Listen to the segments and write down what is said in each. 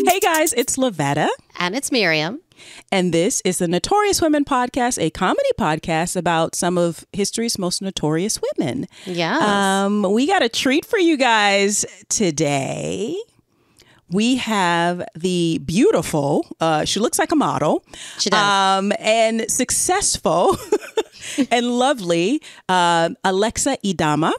Hey guys, it's Lavetta. And it's Miriam. And this is the Notorious Women Podcast, a comedy podcast about some of history's most notorious women. Yes. We got a treat for you guys today. We have the beautiful, she looks like a model. She does. And successful and lovely Alexa IDAMA.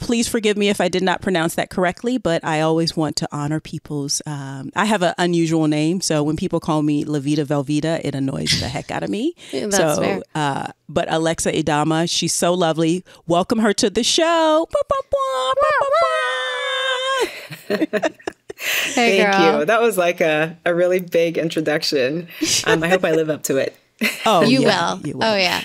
Please forgive me if I did not pronounce that correctly, but I always want to honor people's, I have an unusual name. So when people call me La Vida Velveeta, it annoys the heck out of me. That's fair. But Alexa IDAMA, she's so lovely. Welcome her to the show. Hey, Thank girl. you. That was like a really big introduction. I hope I live up to it. Oh, You yeah, will. Oh, yeah.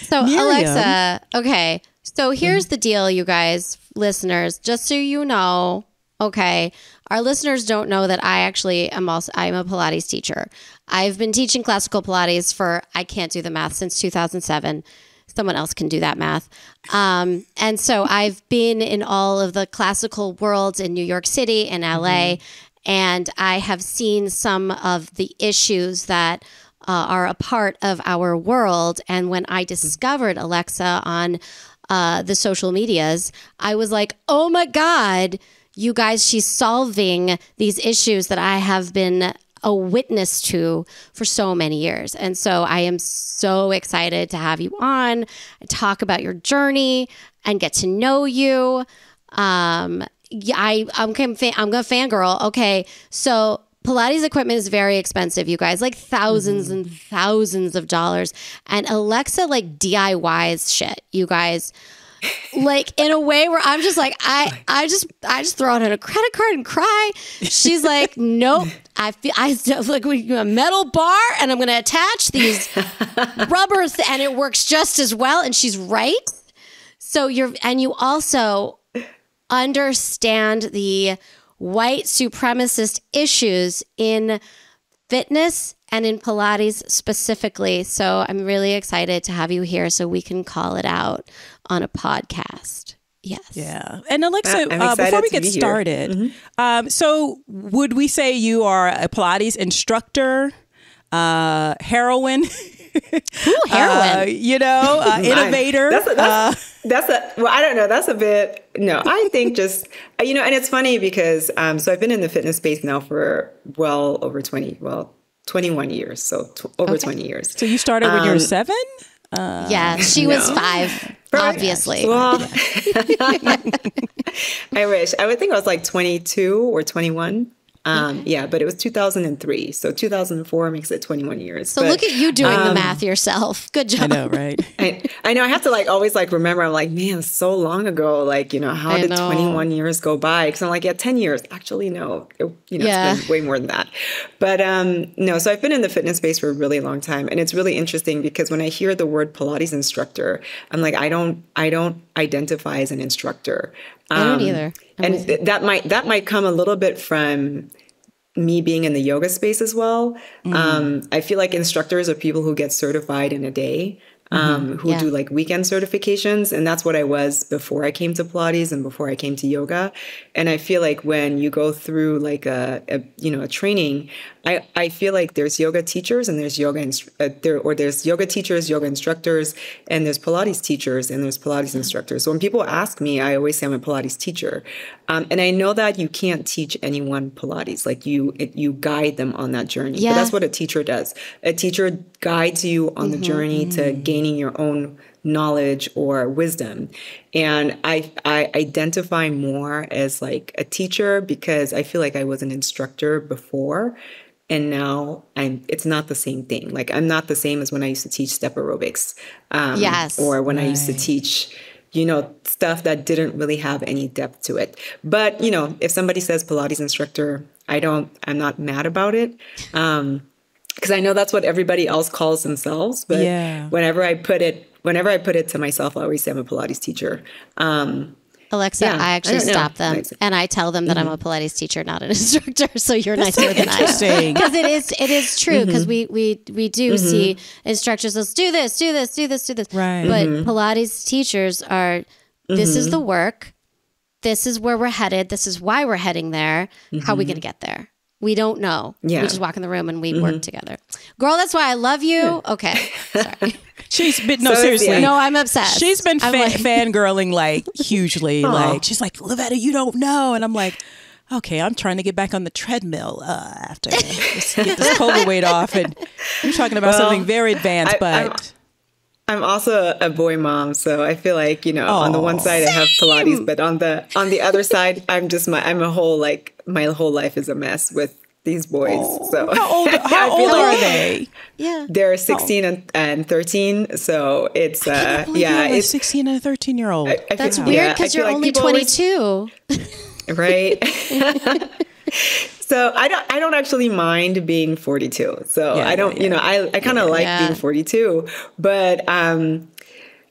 So, Miriam. Alexa, okay. So here's the deal, you guys, listeners, just so you know, okay, our listeners don't know that I'm a Pilates teacher. I've been teaching classical Pilates for, I can't do the math, since 2007. Someone else can do that math. And so I've been in all of the classical worlds in New York City and LA, and I have seen some of the issues that are a part of our world. And when I discovered Alexa on the social medias, I was like, oh my God, you guys, she's solving these issues that I have been a witness to for so many years. And so I am so excited to have you on and talk about your journey and get to know you. I'm gonna fangirl. Okay, so Pilates equipment is very expensive, you guys, like thousands and thousands of dollars. And Alexa like DIYs shit, you guys. Like in a way where I'm just like, I just throw it in a credit card and cry. She's like, nope. I like a metal bar and I'm going to attach these rubbers and it works just as well. And she's right. So you also understand the white supremacist issues in fitness and in Pilates specifically. So I'm really excited to have you here so we can call it out on a podcast. Yes. Yeah. And Alexa, I'm excited before we to get be here. started, so would we say you are a Pilates instructor, heroine? Ooh, heroin. Innovator. Well, I don't know. That's a bit, no, I think just, and it's funny because, so I've been in the fitness space now for well over 21 years. So over 20 years. So you started when you were 7? Yeah, she was 5, obviously. Well, I wish. I would think I was like 22 or 21. Yeah, but it was 2003. So 2004 makes it 21 years. So look at you doing the math yourself. Good job. I know, right? I know. I have to always remember. I'm like, man, so long ago. How did 21 years go by? Because I'm like, yeah, 10 years. Actually, no. It's been way more than that. But no. So I've been in the fitness space for a really long time, and it's really interesting because when I hear the word Pilates instructor, I'm like, I don't identify as an instructor. I don't either. That might come a little bit from me being in the yoga space as well. I feel like instructors are people who get certified in a day, who do weekend certifications. And that's what I was before I came to Pilates and before I came to yoga. And I feel like when you go through a training, I feel like there's yoga teachers and there's there's yoga teachers, yoga instructors, and there's Pilates teachers and there's Pilates instructors. So when people ask me, I always say I'm a Pilates teacher. And I know that you can't teach anyone Pilates. You guide them on that journey. Yeah. But that's what a teacher does. A teacher guides you on the journey to gaining your own knowledge or wisdom. And I identify more as a teacher because I feel like I was an instructor before. And now it's not the same thing. I'm not the same as when I used to teach step aerobics. Yes. Or when I used to teach, stuff that didn't really have any depth to it. But, if somebody says Pilates instructor, I'm not mad about it. Because I know that's what everybody else calls themselves. But whenever I put it to myself, I always say I'm a Pilates teacher. Alexa, Yeah, I actually I don't know. stop them Nice. and I tell them that I'm a Pilates teacher, not an instructor. So you're nicer than I am. Interesting. Because it is true. Because we do see instructors, let's do this, do this, do this, do this. Right. But Pilates teachers are, this is the work. This is where we're headed. This is why we're heading there. How are we going to get there? We don't know. Yeah. We just walk in the room and we work together. Girl, that's why I love you. Okay. Sorry. She's been, no, So seriously. yeah. No, I'm obsessed. She's been I'm like- fangirling like hugely. Like, she's like, Lavetta, you don't know. And I'm like, okay, I'm trying to get back on the treadmill after just get this COVID weight off. And you're talking about something very advanced, but I'm also a boy mom, so I feel like, you know, on the one side I have Pilates, but on the other side, I'm a whole, like, my whole life is a mess with these boys. So how old are they? Yeah. They're 16 and 13, so it's A 16 and a 13-year-old. That's weird because you're only 22. Right? So I don't actually mind being 42. So I don't, you know, I kind of like being 42, but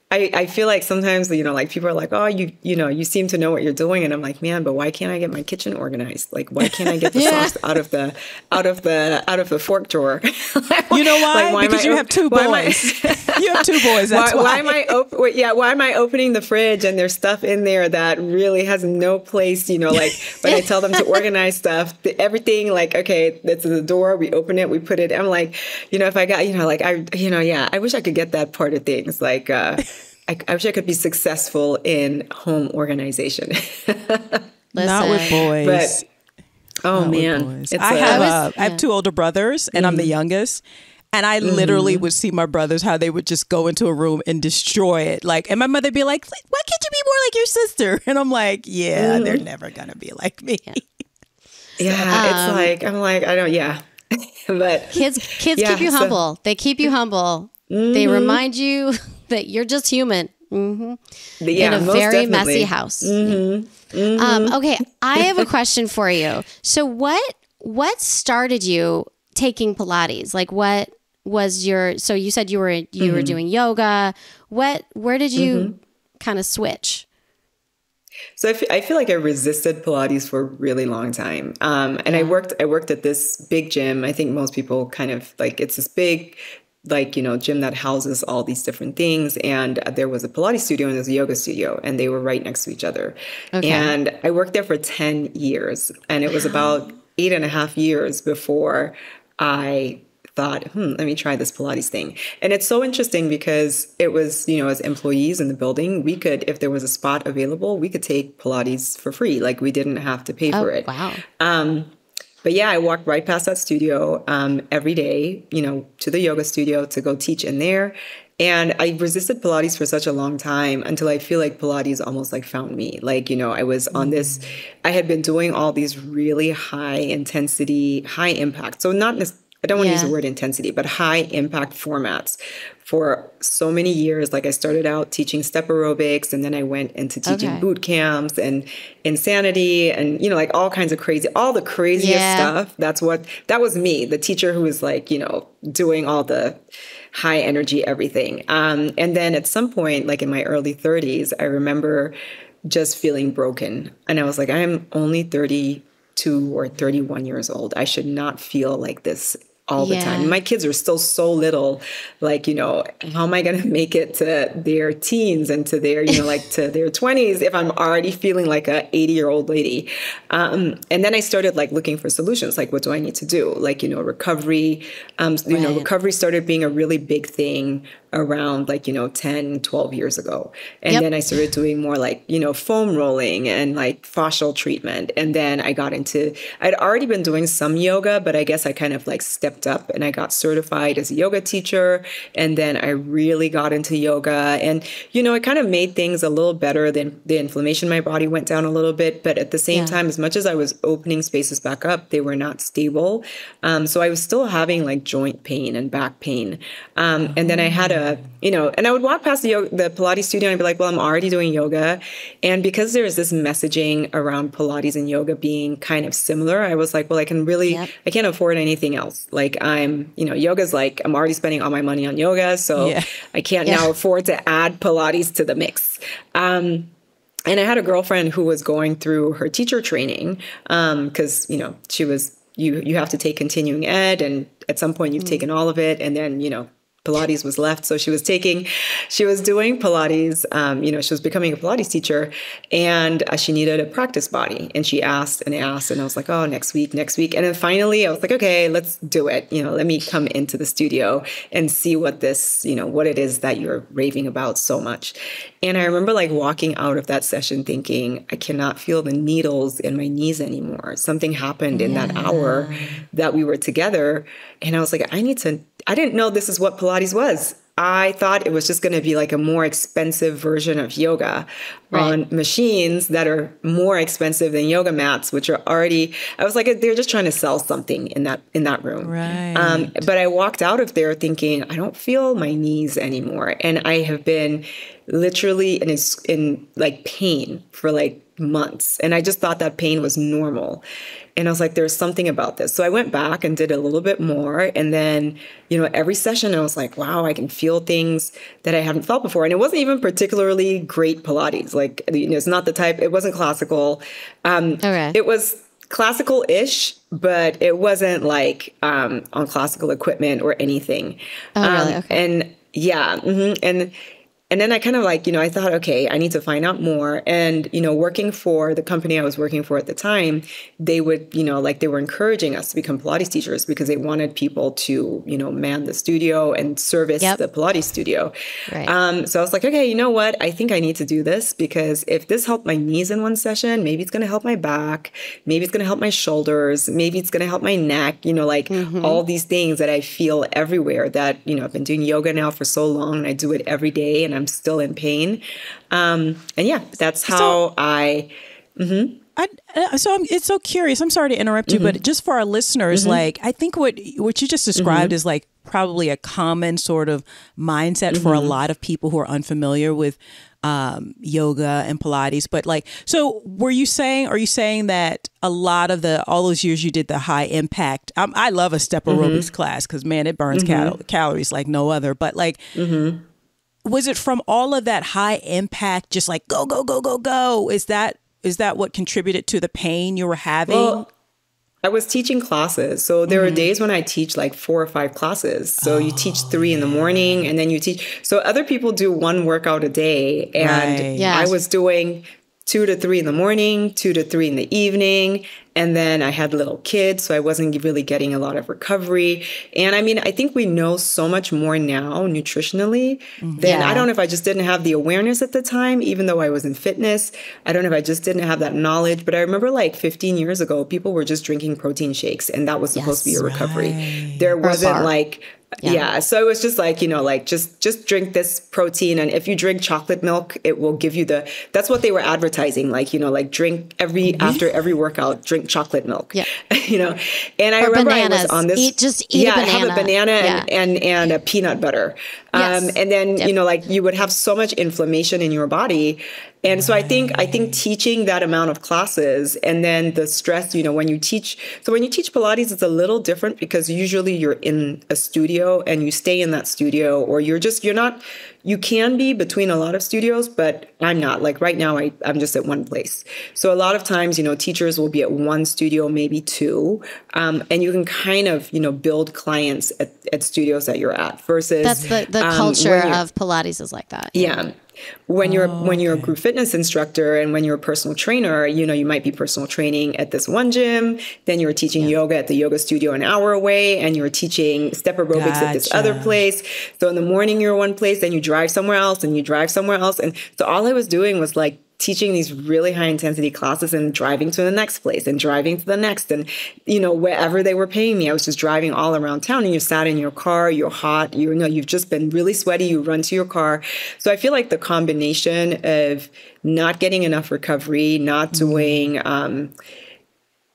I feel like sometimes, you know, like people are like, oh, you know, you seem to know what you're doing. And I'm like, man, but why can't I get my kitchen organized? Like, why can't I get the sauce out of the fork drawer? You know why? Like, because you have two boys. You have two boys. That's why. Why am I opening the fridge and there's stuff in there that really has no place, you know, like when I tell them to organize stuff, everything like, okay, that's the door, we open it, we put it. I'm like, you know, if I got, you know, like I wish I could get that part of things. Like, I wish I could be successful in home organization. Not with boys. But man, I have two older brothers, and I'm the youngest. And I literally would see my brothers, how they would just go into a room and destroy it. Like, and my mother would be like, why can't you be more like your sister? And I'm like, yeah, they're never going to be like me. Yeah, it's like, I'm like, I don't, yeah. But kids keep you humble. They keep you humble. They remind you that you're just human. In a very messy house. Okay, I have a question for you. So what started you taking Pilates? Like, what was your, so you said you were doing yoga. Where did you kind of switch? So I feel like I resisted Pilates for a really long time. And I worked at this big gym. I think most people kind of like, it's this big, like, you know, gym that houses all these different things. And there was a Pilates studio and there's a yoga studio, and they were right next to each other. Okay. And I worked there for 10 years, and it was about 8.5 years before I thought, let me try this Pilates thing. And it's so interesting because it was, you know, as employees in the building, we could, if there was a spot available, we could take Pilates for free. Like, we didn't have to pay for it. Wow. But yeah, I walked right past that studio every day, you know, to the yoga studio to go teach in there. And I resisted Pilates for such a long time until I feel like Pilates almost like found me. Like, you know, I was on this, I had been doing all these really high intensity, high impact. So not necessarily, I don't want to use the word intensity, but high impact formats for so many years. Like, I started out teaching step aerobics, and then I went into teaching boot camps and insanity and, you know, like all kinds of all the craziest stuff. That was me, the teacher who was like, you know, doing all the high energy, everything. And then at some point, like in my early 30s, I remember just feeling broken. And I was like, I'm only 32 or 31 years old. I should not feel like this all the time. My kids are still so little, like, you know, how am I going to make it to their teens and to their, you know, like to their 20s if I'm already feeling like a 80-year-old lady? And then I started like looking for solutions. Like, what do I need to do? Like, you know, recovery, you know, recovery started being a really big thing around like, you know, 10, 12 years ago. And then I started doing more like, you know, foam rolling and like fascial treatment. And then I'd already been doing some yoga, but I guess I kind of like stepped up and I got certified as a yoga teacher. And then I really got into yoga, and, you know, it kind of made things a little better. Than the inflammation in my body went down a little bit. But at the same time, as much as I was opening spaces back up, they were not stable. So I was still having like joint pain and back pain. And then I had and I would walk past the Pilates studio and I'd be like, well, I'm already doing yoga. And because there's this messaging around Pilates and yoga being kind of similar, I was like, well, I can't afford anything else. Like, yoga's like, I'm already spending all my money on yoga. So I can't now afford to add Pilates to the mix. And I had a girlfriend who was going through her teacher training because, she was, you have to take continuing ed. And at some point you've taken all of it. And then, Pilates was left. So she was doing Pilates, she was becoming a Pilates teacher, and she needed a practice body. And she asked and asked, and I was like, oh, next week. And then finally I was like, okay, let's do it. Let me come into the studio and see what what it is that you're raving about so much. And I remember like walking out of that session thinking, I cannot feel the needles in my knees anymore. Something happened in that hour that we were together. And I was like, I didn't know this is what Pilates was. I thought it was just going to be like a more expensive version of yoga on machines that are more expensive than yoga mats, which are already, I was like, they're just trying to sell something in that room. Right. But I walked out of there thinking, I don't feel my knees anymore. And I have been literally in like pain for like months. And I just thought that pain was normal. And I was like, there's something about this. So I went back and did a little bit more. And then, every session I was like, wow, I can feel things that I haven't felt before. And it wasn't even particularly great Pilates. Like, it's not the type, it wasn't classical. It was classical-ish, but it wasn't like on classical equipment or anything. Oh, really? Okay. And yeah. And then I kind of like, I thought, okay, I need to find out more. And, working for the company I was working for at the time, they would, they were encouraging us to become Pilates teachers because they wanted people to, man the studio and service the Pilates studio. Right. So I was like, okay, you know what? I think I need to do this because if this helped my knees in one session, maybe it's going to help my back. Maybe it's going to help my shoulders. Maybe it's going to help my neck, all these things that I feel everywhere that, I've been doing yoga now for so long and I do it every day and I'm still in pain. And yeah, that's how it's so curious. I'm sorry to interrupt you, but just for our listeners, like I think what you just described is like probably a common sort of mindset for a lot of people who are unfamiliar with yoga and Pilates. But like, so are you saying that a lot of all those years you did the high impact, I love a step aerobics class because man, it burns calories like no other, but like, was it from all of that high impact, just like go, go, go, go, go? Is that what contributed to the pain you were having? Well, I was teaching classes. So there are days when I teach like 4 or 5 classes. So you teach 3 in the morning and then you teach. So other people do 1 workout a day. And I was doing 2 to 3 in the morning, 2 to 3 in the evening. And then I had little kids, so I wasn't really getting a lot of recovery. And I mean, I think we know so much more now nutritionally than I don't know if I just didn't have the awareness at the time, even though I was in fitness. I don't know if I just didn't have that knowledge. But I remember like 15 years ago, people were just drinking protein shakes and that was supposed to be a recovery. There wasn't like... Yeah. So it was just like, just drink this protein. And if you drink chocolate milk, it will give you that's what they were advertising. Like, like drink after every workout, drink chocolate milk, and I remember bananas. I was on this, eat a banana. Have a banana and a peanut butter. And then, like you would have so much inflammation in your body. And so I think teaching that amount of classes and then the stress, when you teach Pilates, it's a little different because usually you're in a studio and you stay in that studio or you can be between a lot of studios, but I'm not. Like right now, I'm just at one place. So a lot of times, teachers will be at one studio, maybe 2, and you can kind of, build clients at studios that you're at versus... That's the culture of Pilates is like that. Yeah. When you're a group fitness instructor and when you're a personal trainer, you might be personal training at this one gym, then you're teaching yoga at the yoga studio an hour away, and you're teaching step aerobics at this other place. So in the morning you're one place, then you drive somewhere else, and you drive somewhere else. And so all I was doing was like teaching these really high intensity classes and driving to the next place and driving to the next. And, wherever they were paying me, I was just driving all around town, and you sat in your car, you're hot, you've just been really sweaty, you run to your car. So I feel like the combination of not getting enough recovery, not doing,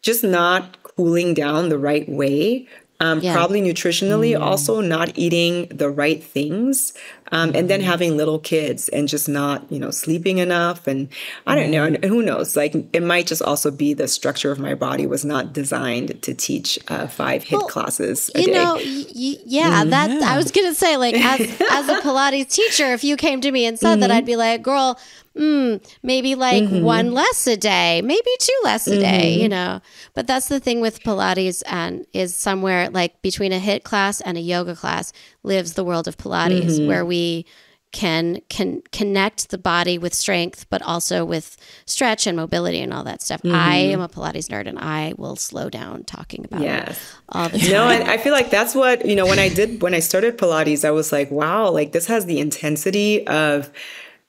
just not cooling down the right way, probably nutritionally, also not eating the right things. And then having little kids and just not, sleeping enough. And I don't know. And who knows? Like, it might just also be the structure of my body was not designed to teach 5 HIIT classes a day. That I was going to say, like, as a Pilates teacher, if you came to me and said that, I'd be like, girl, maybe like 1 less a day, maybe 2 less a day, But that's the thing with Pilates, and is somewhere like between a HIIT class and a yoga class lives the world of Pilates, where we can connect the body with strength, but also with stretch and mobility and all that stuff. I am a Pilates nerd, and I will slow down talking about it all the time. No, and I feel like that's what, when I started Pilates, I was like, wow, like this has the intensity of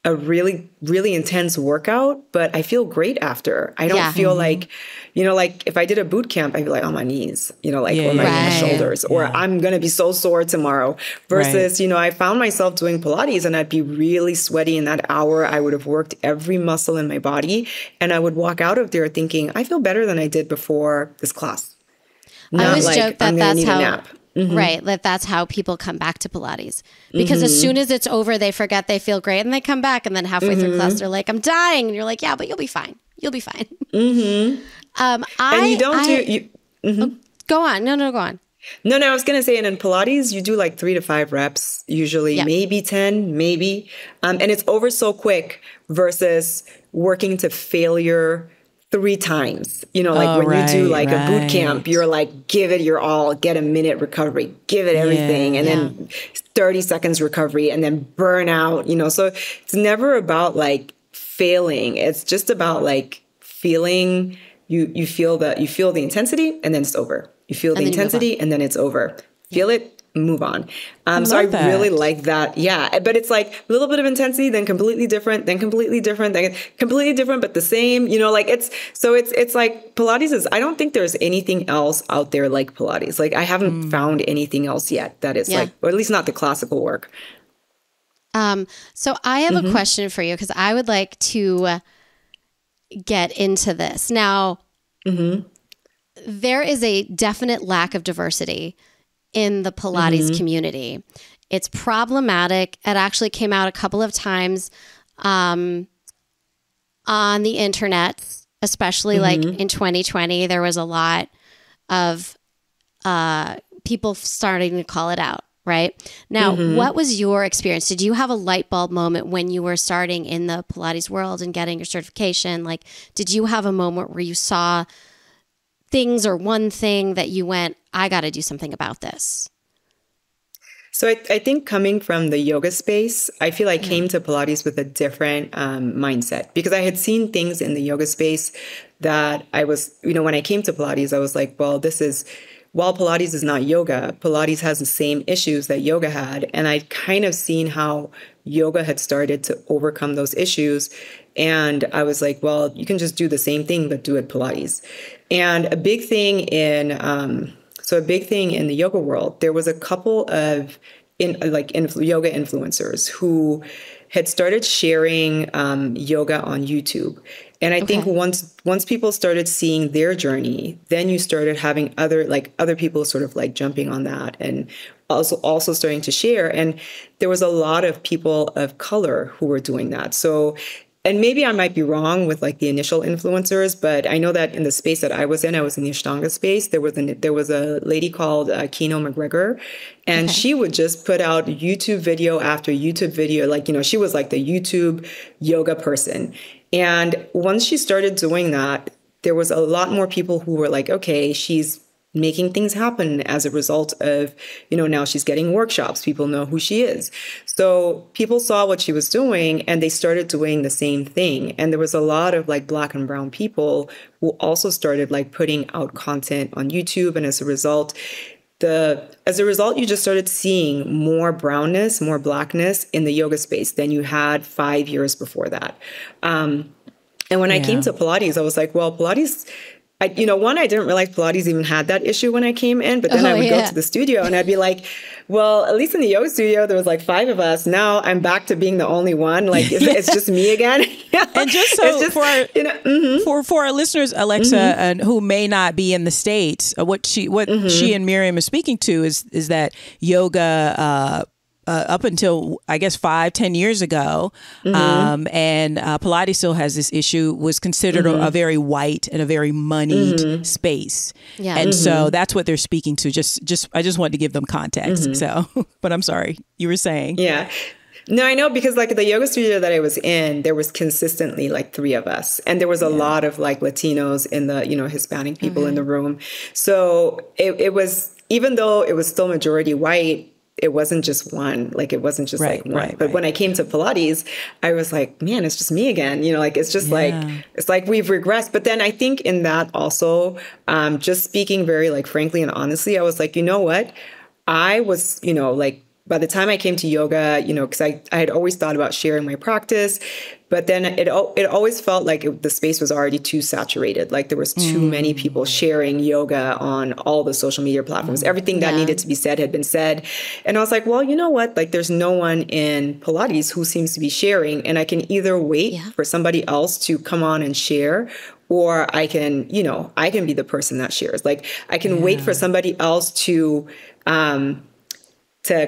a really, really intense workout, but I feel great after. I don't feel like, like if I did a boot camp, I'd be like on my knees, or my shoulders, or I'm going to be so sore tomorrow versus, I found myself doing Pilates and I'd be really sweaty in that hour. I would have worked every muscle in my body and I would walk out of there thinking, I feel better than I did before this class. I always joke that that's how... Right. That's how people come back to Pilates, because as soon as it's over, they forget they feel great and they come back. And then halfway through class, they're like, I'm dying. And you're like, yeah, but you'll be fine. You'll be fine. And you don't go on. No, go on. No, I was going to say, and in Pilates, you do like 3 to 5 reps, usually, maybe 10, maybe. And it's over so quick versus working to failure 3 times, when you do like a boot camp, you're like, give it your all, get a minute recovery, give it everything. And then 30 seconds recovery and then burn out, so it's never about like failing. It's just about like feeling, you feel the intensity and then it's over. You feel the intensity and then it's over. Feel it, move on. So I really like that. Yeah. But it's like a little bit of intensity, then completely different, then completely different, then completely different, but the same, like it's like Pilates is, I don't think there's anything else out there like Pilates. Like I haven't found anything else yet that is like, or at least not the classical work. So I have a question for you, because I would like to get into this. Now, there is a definite lack of diversity in the Pilates community. It's problematic. It actually came out a couple of times on the internet, especially like in 2020. There was a lot of people starting to call it out, right? Now, what was your experience? Did you have a light bulb moment when you were starting in the Pilates world and getting your certification? Like, did you have a moment where you saw things or one thing that you went, I got to do something about this? So I think coming from the yoga space, I feel I came to Pilates with a different mindset, because I had seen things in the yoga space that I was, when I came to Pilates, I was like, well, while Pilates is not yoga, Pilates has the same issues that yoga had. And I'd kind of seen how yoga had started to overcome those issues. And I was like, well, you can just do the same thing, but do it Pilates. And a big thing in the yoga world, there was a couple of yoga influencers who had started sharing yoga on YouTube. And I think once people started seeing their journey, then you started having other people sort of like jumping on that and also starting to share. And there was a lot of people of color who were doing that. So, and maybe I might be wrong with like the initial influencers, but I know that in the space that I was in the Ashtanga space, there was a lady called Kino McGregor, and she would just put out YouTube video after YouTube video. Like, she was like the YouTube yoga person. And once she started doing that, there was a lot more people who were like, okay, she's making things happen as a result of, now she's getting workshops. People know who she is. So people saw what she was doing and they started doing the same thing. And there was a lot of like Black and brown people who also started like putting out content on YouTube. And as a result, you just started seeing more brownness, more Blackness in the yoga space than you had 5 years before that. And when I came to Pilates, I was like, well, Pilates, I didn't realize Pilates even had that issue when I came in, but then I would go to the studio and I'd be like, well, at least in the yoga studio, there was like 5 of us. Now I'm back to being the only one. Like it's just me again. And just so for our listeners, Alexa, and who may not be in the States, what she and Miriam are speaking to is that yoga up until I guess 5-10 years ago, and Pilates still has this issue, was considered a very white and a very moneyed space, and so that's what they're speaking to. I just wanted to give them context. So, but I'm sorry, you were saying, yeah. No, I know, because like the yoga studio that I was in, there was consistently like 3 of us, and there was a lot of like Latinos and the, you know, Hispanic people in the room. So it was, even though it was still majority white, it wasn't just one, like it wasn't just like one. But when I came to Pilates, I was like, man, it's just me again. You know, like it's just like, it's like we've regressed. But then I think in that also, just speaking very like frankly and honestly, I was like, you know what? I was, you know, like, by the time I came to yoga, you know, because I had always thought about sharing my practice, but then it always felt like the space was already too saturated. Like there was too many people sharing yoga on all the social media platforms. Everything that needed to be said had been said. And I was like, well, you know what? Like there's no one in Pilates who seems to be sharing. And I can either wait for somebody else to come on and share, or I can, you know, I can be the person that shares. Like I can wait for somebody else to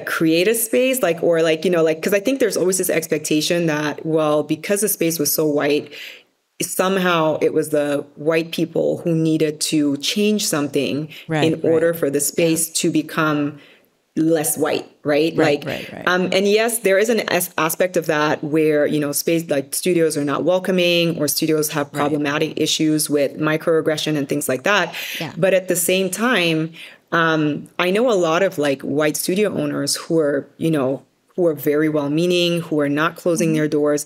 create a space, like, or like, you know, like, because I think there's always this expectation that, well, because the space was so white, somehow it was the white people who needed to change something in order for the space to become less white, right? And yes, there is an aspect of that where, you know, space like studios are not welcoming, or studios have problematic issues with microaggression and things like that. But at the same time, I know a lot of like white studio owners who are, you know, who are very well-meaning, who are not closing their doors,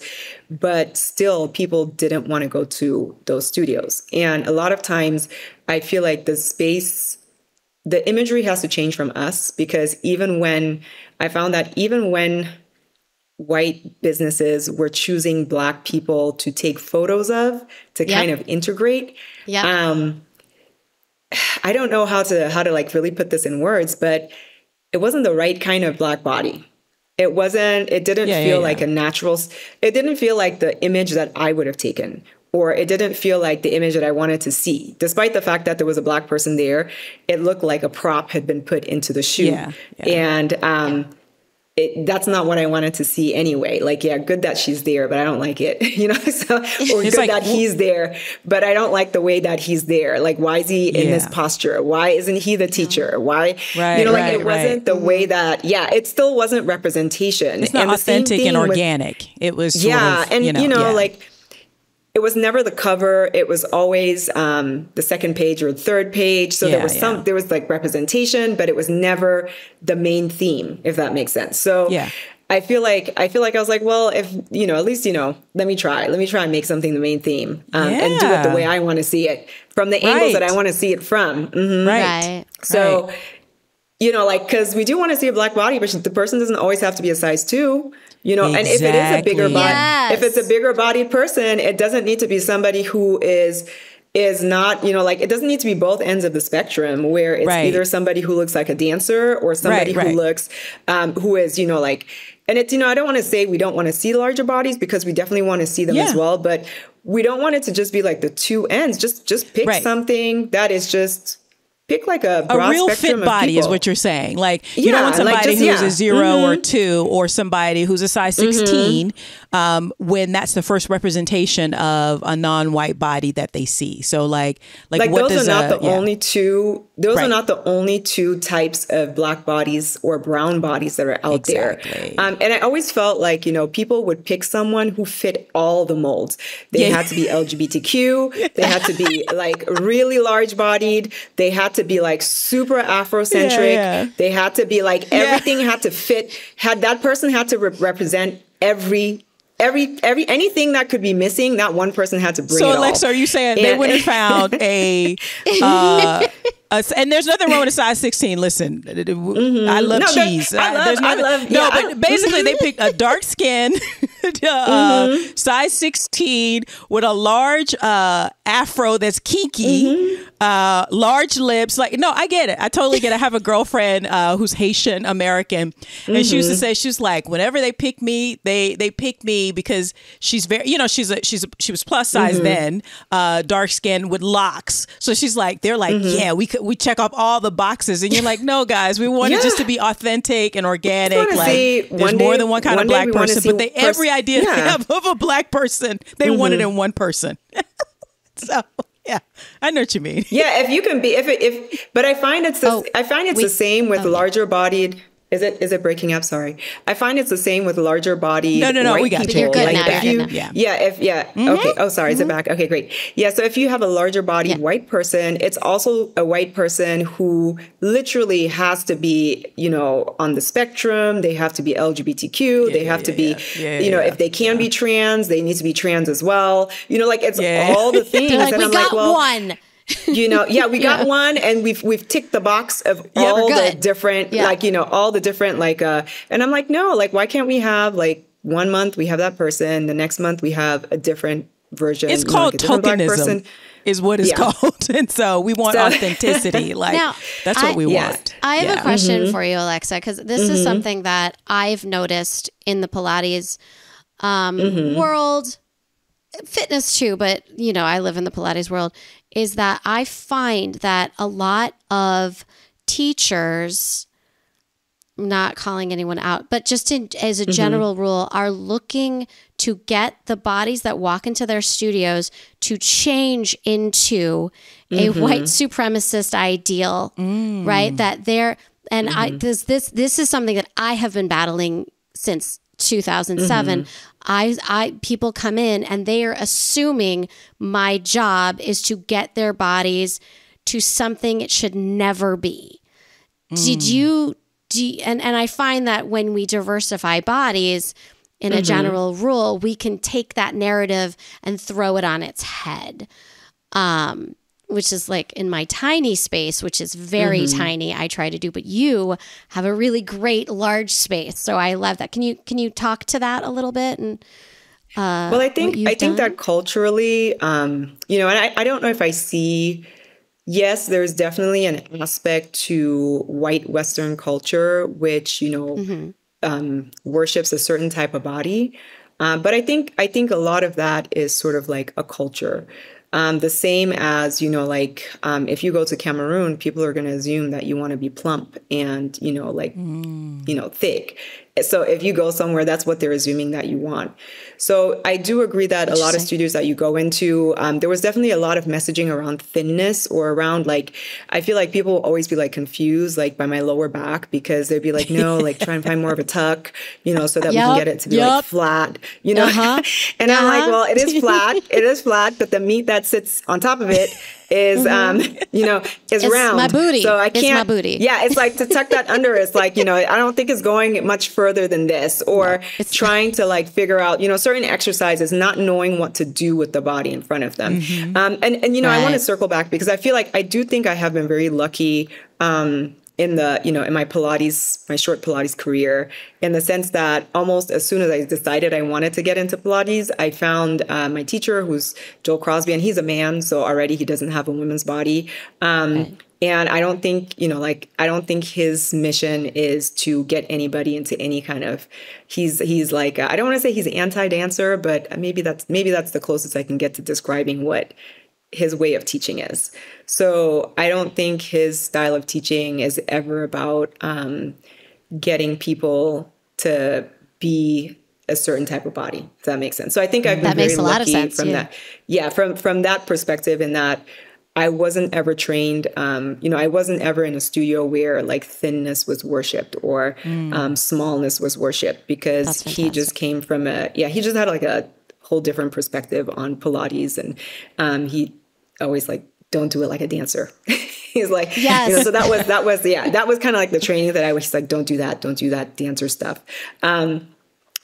but still people didn't want to go to those studios. And a lot of times I feel like the space, the imagery has to change from us, because even when white businesses were choosing Black people to take photos of, to kind of integrate, I don't know how to like really put this in words, but it wasn't the right kind of Black body. It didn't feel like a natural, it didn't feel like the image that I would have taken, or it didn't feel like the image that I wanted to see. Despite the fact that there was a Black person there, it looked like a prop had been put into the shoe. And that's not what I wanted to see anyway. Like, yeah, good that she's there, but I don't like it, you know? So, or good like, that he's there, but I don't like the way that he's there. Like, why is he in this posture? Why isn't he the teacher? Why, you know, like it wasn't the way that, it still wasn't representation. It's not authentic and organic. It was sort of, and you know, like, it was never the cover. It was always the second page or third page. So there was there was like representation, but it was never the main theme, if that makes sense. So I feel like I was like, well, if, you know, at least, you know, let me try and make something the main theme and do it the way I want to see it, from the angles that I want to see it from. So, you know, like, because we do want to see a Black body, but the person doesn't always have to be a size 2. You know, and if it is a bigger body, if it's a bigger bodied person, it doesn't need to be somebody who is not, you know, like it doesn't need to be both ends of the spectrum, where it's either somebody who looks like a dancer or somebody who looks, who is, you know, like, and it's, you know, I don't want to say we don't want to see larger bodies, because we definitely want to see them as well, but we don't want it to just be like the two ends. Just pick something that is just, pick like a real fit body is what you're saying. Like, you don't want somebody who's a 0 or 2, or somebody who's a size 16, when that's the first representation of a non-white body that they see. So like what those are not the only two. Those are not the only two types of Black bodies or brown bodies that are out there. And I always felt like, you know, people would pick someone who fit all the molds. They had to be LGBTQ. They had to be like really large bodied. They had to be like super Afrocentric. They had to be like, everything had to fit. That person had to represent every anything that could be missing, that one person had to bring it all. So Alexa, are you saying they would have found and there's nothing wrong with a size 16. Listen, I love cheese. I love but basically they picked a dark skin size 16 with a large afro that's kinky, large lips. Like, no, I get it. I totally get it. I have a girlfriend who's Haitian American, and she used to say, she's like, whenever they pick me, they pick me because she's very, she was plus size then, dark skin with locks. So she's like, they're like, yeah, we check off all the boxes, and you're like, no, guys, we want it just to be authentic and organic. Like, there's more than one kind of black person, but every idea they have of a black person, they want it in one person. So yeah, I know what you mean. Yeah, if you can be, but I find it's the same with larger bodied. Is it breaking up? Sorry. I find it's the same with larger body. No, we got people. You're good now. Okay. Oh, sorry. Is it back? Okay, great. Yeah. So if you have a larger bodied white person, it's also a white person who literally has to be, on the spectrum. They have to be LGBTQ. They have to be, if they can be trans, they need to be trans as well. It's all the things. Like, and we got one. We got one, and we've ticked the box of all the different, all the different, and I'm like, no, why can't we have 1 month we have that person, the next month we have a different version. It's called tokenism, is what it's called, and so we want authenticity. Now, that's what we want. I have a question for you, Alexa, because this is something that I've noticed in the Pilates world, fitness too, but I live in the Pilates world. Is that I find that a lot of teachers, not calling anyone out, but just as a general rule, are looking to get the bodies that walk into their studios to change into a white supremacist ideal, right? That they're, and this is something that I have been battling since 2007. People come in and they are assuming my job is to get their bodies to something it should never be. And I find that when we diversify bodies in a general rule, we can take that narrative and throw it on its head. Which is in my tiny space, which is very tiny, I try to do, but you have a really great large space. So I love that. Can you talk to that a little bit? And well, I think that culturally, and I don't know if I see, yes, there's definitely an aspect to white Western culture, which, worships a certain type of body. But I think a lot of that is sort of like a culture. The same as, if you go to Cameroon, people are going to assume that you want to be plump and, thick. So if you go somewhere, that's what they're assuming that you want. So I do agree that a lot of studios that you go into, there was definitely a lot of messaging around thinness or around I feel like people will always be confused by my lower back, because they'd be like, no, try and find more of a tuck, so that we can get it to be flat, And I'm like, well, it is flat, but the meat that sits on top of it is, is round. My booty. So I can't, it's my booty. Yeah. It's to tuck that under. It's I don't think it's going much further than this, or trying to figure out, certain exercises, not knowing what to do with the body in front of them. And I want to circle back, because I feel I do think I have been very lucky, in my Pilates, my short Pilates career, in the sense that almost as soon as I decided I wanted to get into Pilates, I found my teacher, who's Joel Crosby, and he's a man, so already he doesn't have a woman's body. And I don't think, I don't think his mission is to get anybody into any kind of, he's I don't want to say he's anti-dancer, but maybe that's the closest I can get to describing what his way of teaching is. So I don't think his style of teaching is ever about getting people to be a certain type of body, if that makes sense. So I think I've been very lucky from that. Yeah, from that perspective, in that I wasn't ever trained, I wasn't ever in a studio where thinness was worshipped or smallness was worshipped, because he just came from he just had a whole different perspective on Pilates, and he always don't do it like a dancer. He's yes. So that was kind of the training that I was don't do that dancer stuff.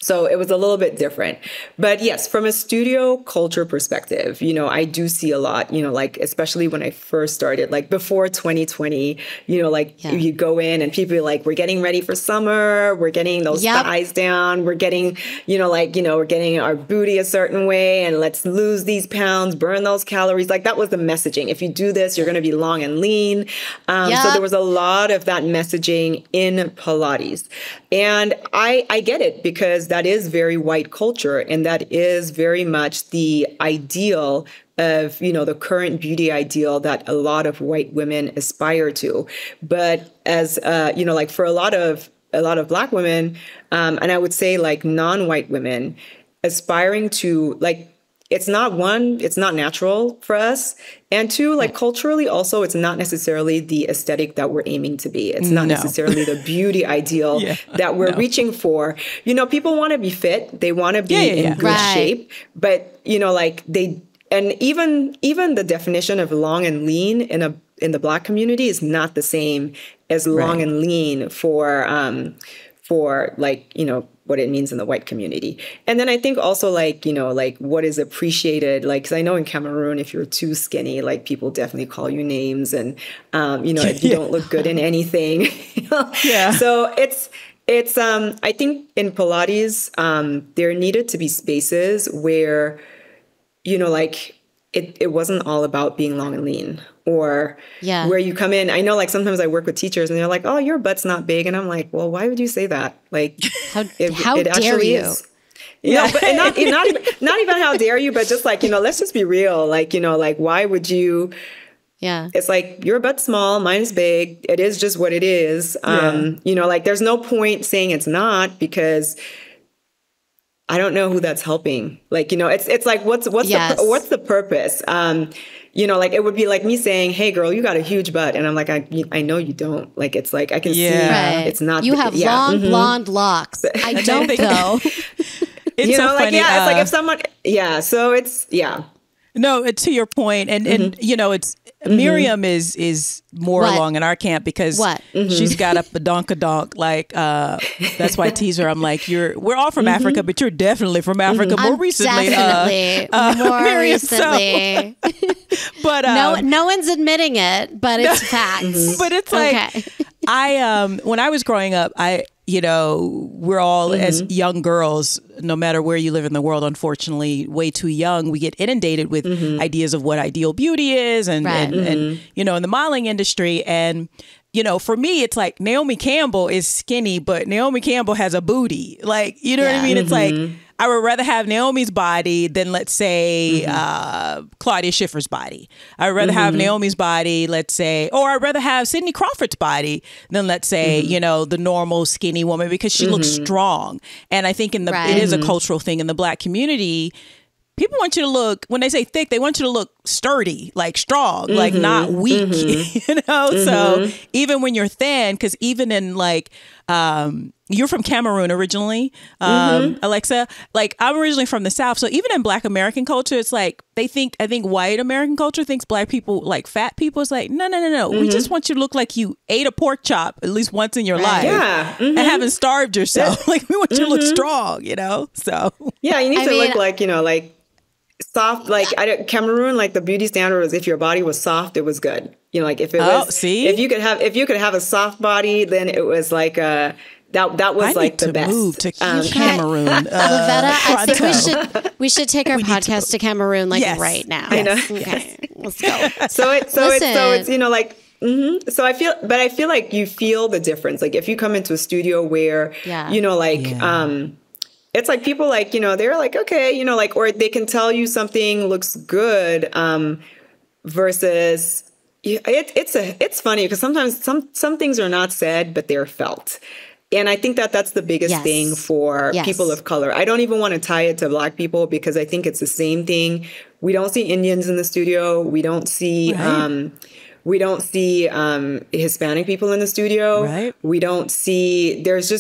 So it was a little bit different. But yes, from a studio culture perspective, I do see a lot, like, especially when I first started, like before 2020, you go in and people are like, we're getting ready for summer. We're getting those thighs down. We're getting, we're getting our booty a certain way and let's lose these pounds, burn those calories. Like that was the messaging. If you do this, you're going to be long and lean. So there was a lot of that messaging in Pilates. And I get it because that is very white culture. And that is very much the ideal of, the current beauty ideal that a lot of white women aspire to. But as, like for a lot of Black women, and I would say like non-white women aspiring to like, it's not natural for us. And two, like culturally also, it's not necessarily the aesthetic that we're aiming to be. It's not necessarily the beauty ideal that we're reaching for. People want to be fit. They want to be in good shape. But, and even the definition of long and lean in the Black community is not the same as long and lean for like, what it means in the white community. And then I think also like, like what is appreciated, like, cause I know in Cameroon, if you're too skinny, like people definitely call you names and, if you don't look good in anything. So it's, I think in Pilates, there needed to be spaces where, like it wasn't all about being long and lean. Or where you come in. I know like sometimes I work with teachers and they're like, oh, your butt's not big. And I'm like, well, why would you say that? Like, how it dare you? Is. But not even how dare you, but just like, let's just be real. Like, like, why would you? Yeah. It's like your butt's small, mine is big. It is just what it is. Like there's no point saying it's not because I don't know who that's helping. Like, it's like, what's the purpose? Like it would be like me saying, hey girl, you got a huge butt. And I'm like, I know you don't. Like, it's like, I can see it's not. You have long blonde locks. I don't though. It's so funny. It's like if someone, so it's, No, to your point, and it's Miriam is more along in our camp because she's got a badonkadonk. Like that's why I tease her. I'm like, we're all from Africa, but you're definitely from Africa. More recently, more Miriam, recently. But no one's admitting it, but it's facts. But it's like when I was growing up, we're all as young girls, no matter where you live in the world, unfortunately, way too young, we get inundated with ideas of what ideal beauty is and in the modeling industry. And, for me, it's like Naomi Campbell is skinny, but Naomi Campbell has a booty. Like, you know what I mean? It's like, I would rather have Naomi's body than, let's say, Claudia Schiffer's body. I would rather have Naomi's body, let's say, or I'd rather have Cindy Crawford's body than, let's say, the normal skinny woman because she looks strong. And I think it is a cultural thing in the Black community. People want you to look, when they say thick, they want you to look sturdy, like strong, like not weak, So even when you're thin, because even in like, you're from Cameroon originally, Alexa, like I'm originally from the South. So even in Black American culture, it's like I think white American culture thinks Black people, like fat people, is like, no. We just want you to look like you ate a pork chop at least once in your life and haven't starved yourself. Like we want you to look strong, so. Yeah, you need to look like, like soft, like Cameroon, like the beauty standard was if your body was soft, it was good. Like if it was, if you could have a soft body, then it was like that was like the best. Move to Cameroon. Lavetta, I think we should take our podcast to Cameroon right now. I know. Okay, let's go. So it's like. So I feel like you feel the difference. Like if you come into a studio where it's like people like, they're like, okay, like, or they can tell you something looks good, versus it's funny because sometimes some things are not said, but they're felt. And I think that's the biggest thing for people of color. I don't even want to tie it to Black people because I think it's the same thing. We don't see Indians in the studio. We don't see, Hispanic people in the studio. Right. We don't see, there's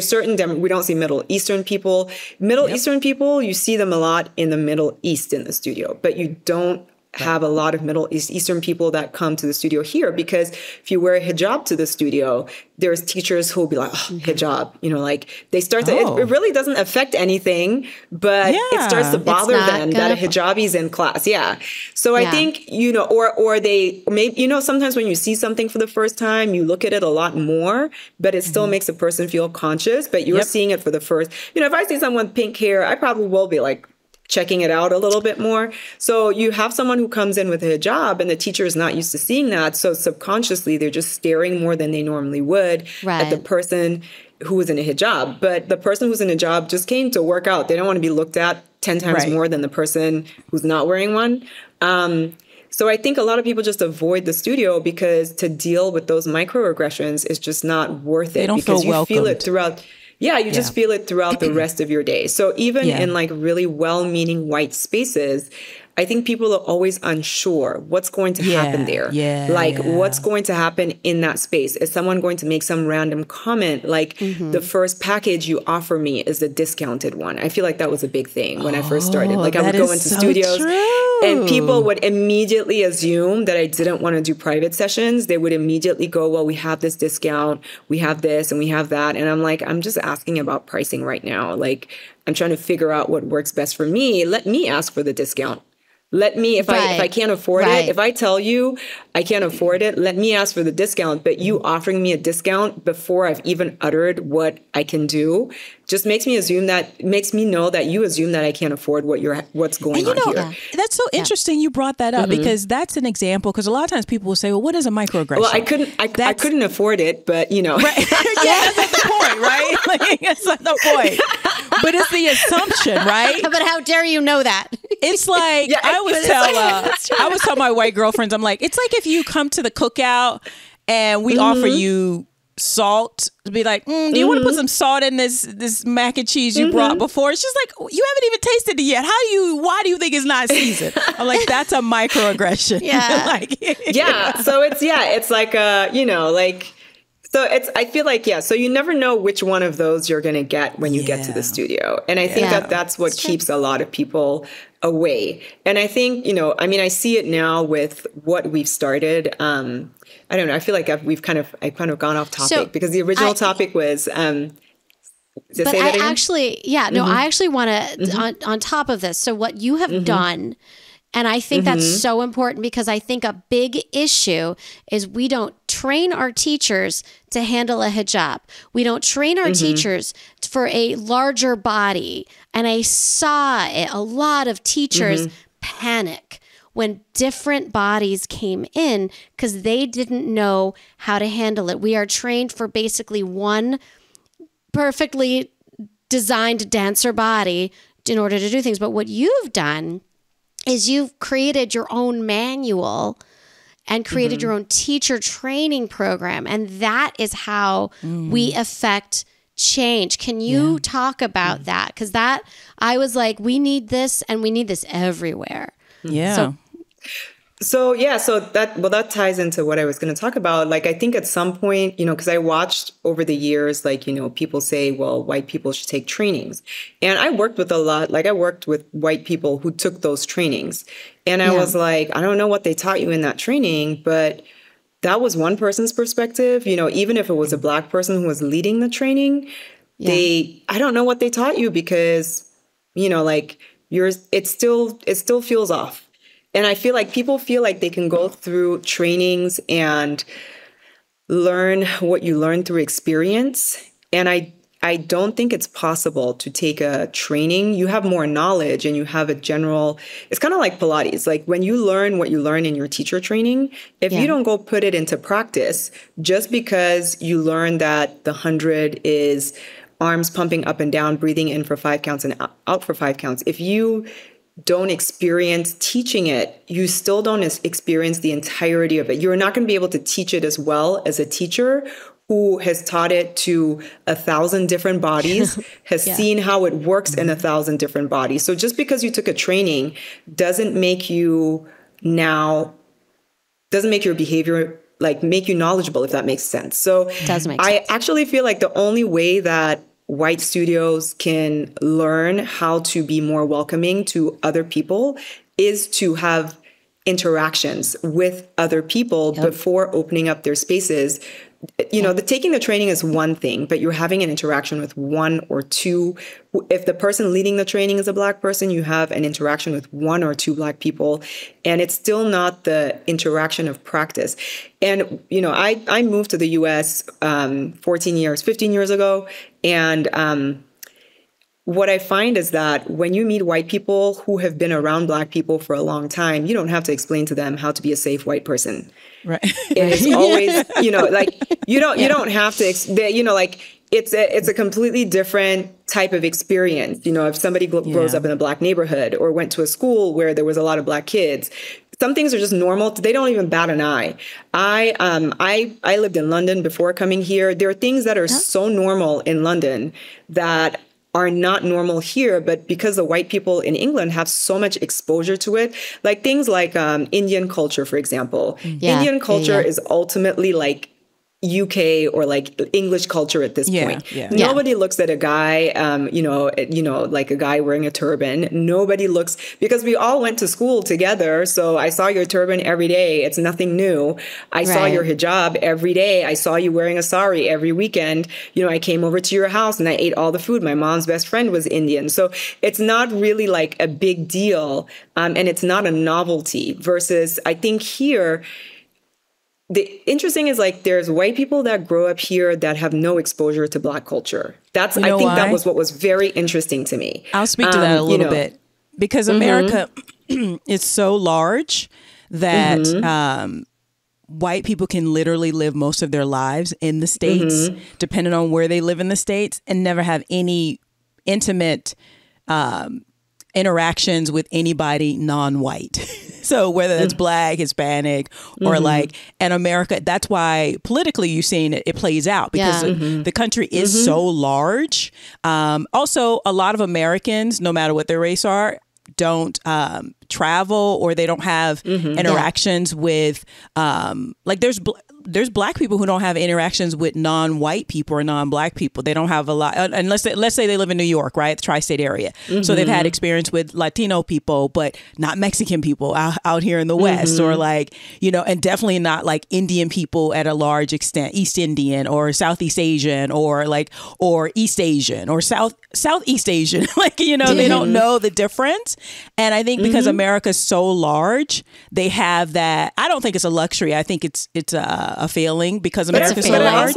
certain, we don't see Middle Eastern people. Eastern people, you see them a lot in the Middle East in the studio, but you don't have a lot of Middle Eastern people that come to the studio here, because if you wear a hijab to the studio, there's teachers who will be like, oh, hijab, like they start to, it really doesn't affect anything, but it starts to bother them that a hijabi's in class. Yeah. So I think, or they maybe, sometimes when you see something for the first time, you look at it a lot more, but it still makes a person feel conscious, but you're seeing it for the first, if I see someone with pink hair, I probably will be like checking it out a little bit more. So you have someone who comes in with a hijab and the teacher is not used to seeing that. So subconsciously, they're just staring more than they normally would at the person who is in a hijab. But the person who's in a hijab just came to work out. They don't want to be looked at 10 times more than the person who's not wearing one. So I think a lot of people just avoid the studio because to deal with those microaggressions is just not worth it. They don't because feel welcomed. Feel it throughout. Yeah, you just feel it throughout the rest of your day. So even in like really well-meaning white spaces, I think people are always unsure what's going to happen there. What's going to happen in that space? Is someone going to make some random comment like the first package you offer me is the discounted one? I feel like that was a big thing when I first started. Like I would go into studios and people would immediately assume that I didn't want to do private sessions. They would immediately go, well, we have this discount, we have this and we have that. And I'm like, I'm just asking about pricing right now. Like I'm trying to figure out what works best for me. Let me ask for the discount. Let me, if I can't afford it, if I tell you I can't afford it, let me ask for the discount. But you offering me a discount before I've even uttered what I can do just makes me know that you assume that I can't afford what's going on here. That's so interesting you brought that up because that's an example. Because a lot of times people will say, well, what is a microaggression? Well, I couldn't afford it, but Right. That's not the point, right? Like, that's not the point. But it's the assumption, right? But how dare you know that? It's like, I always tell my white girlfriends, I'm like, it's like if you come to the cookout and we offer you salt to be like, do you want to put some salt in this mac and cheese you brought before? It's just like, you haven't even tasted it yet. Why do you think it's not seasoned? I'm like, that's a microaggression. So it's like, so I feel like, so you never know which one of those you're going to get when you get to the studio. And I think that's what keeps a lot of people away. And I think, I see it now with what we've started. I don't know. I feel like I've kind of gone off topic because the original topic was, I actually want to, on top of this. So what you have done, and I think that's so important because I think a big issue is we don't train our teachers to handle a hijab. We don't train our teachers for a larger body. And I saw a lot of teachers panic when different bodies came in because they didn't know how to handle it. We are trained for basically one perfectly designed dancer body in order to do things. But what you've done is you've created your own manual and created your own teacher training program. And that is how we affect change. Can you talk about that? Because I was like, we need this and we need this everywhere. Yeah. So that ties into what I was going to talk about. Like, I think at some point, because I watched over the years, like, people say, well, white people should take trainings. And I worked with white people who took those trainings. And I was like, I don't know what they taught you in that training, but that was one person's perspective. Even if it was a Black person who was leading the training, I don't know what they taught you because, it still feels off. And I feel like people feel like they can go through trainings and learn what you learn through experience. And I don't think it's possible to take a training. You have more knowledge and you have it's kind of like Pilates. Like when you learn what you learn in your teacher training, if you don't go put it into practice, just because you learn that the 100 is arms pumping up and down, breathing in for 5 counts and out for 5 counts. If you don't experience teaching it, you still don't experience the entirety of it. You're not going to be able to teach it as well as a teacher who has taught it to 1,000 different bodies, has seen how it works in 1,000 different bodies. So just because you took a training doesn't make your behavior, like make you knowledgeable, if that makes sense. So I actually feel like the only way that white studios can learn how to be more welcoming to other people is to have interactions with other people before opening up their spaces. You know, taking the training is one thing, but you're having an interaction with one or two. If the person leading the training is a Black person, you have an interaction with one or two Black people, and it's still not the interaction of practice. And, you know, I moved to the US 15 years ago. And what I find is that when you meet white people who have been around Black people for a long time, you don't have to explain to them how to be a safe white person. Right. It's always, you know, like you don't have to, you know, like it's a completely different type of experience. You know, if somebody grows up in a Black neighborhood or went to a school where there was a lot of Black kids, some things are just normal. They don't even bat an eye. I lived in London before coming here. There are things that are so normal in London that are not normal here, but because the white people in England have so much exposure to it, like things like Indian culture, for example. Indian culture is ultimately like UK or like English culture at this point. Nobody looks at a guy, you know, like a guy wearing a turban. Nobody looks, because we all went to school together. So I saw your turban every day. It's nothing new. I saw your hijab every day. I saw you wearing a sari every weekend. You know, I came over to your house and I ate all the food. My mom's best friend was Indian. So it's not really like a big deal. And it's not a novelty versus I think here, the interesting is like there's white people that grow up here that have no exposure to Black culture. I think that was what was very interesting to me. I'll speak to that a little bit because America is so large that white people can literally live most of their lives in the States, depending on where they live in the States, and never have any intimate interactions with anybody non-white. So whether that's Black, Hispanic, or like in America, that's why politically you've seen it plays out because the country is so large. Also, a lot of Americans, no matter what their race are, don't travel or they don't have interactions with like there's Black people who don't have interactions with non-white people or non-Black people. They don't have a lot unless let's say they live in New York, right? The tri-state area. So they've had experience with Latino people, but not Mexican people out here in the West or like, you know, and definitely not like Indian people at a large extent, East Indian or Southeast Asian or East Asian or Southeast Asian. Like, you know, they don't know the difference. And I think because America's so large, they have that. I don't think it's a luxury. I think it's a failing because America's so large.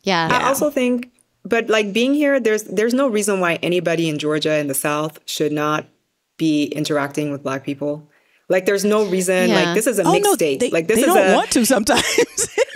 I also think, but like being here, there's no reason why anybody in Georgia in the South should not be interacting with Black people. Like, there's no reason. Like, this is a mixed state. Like, this they don't want to sometimes.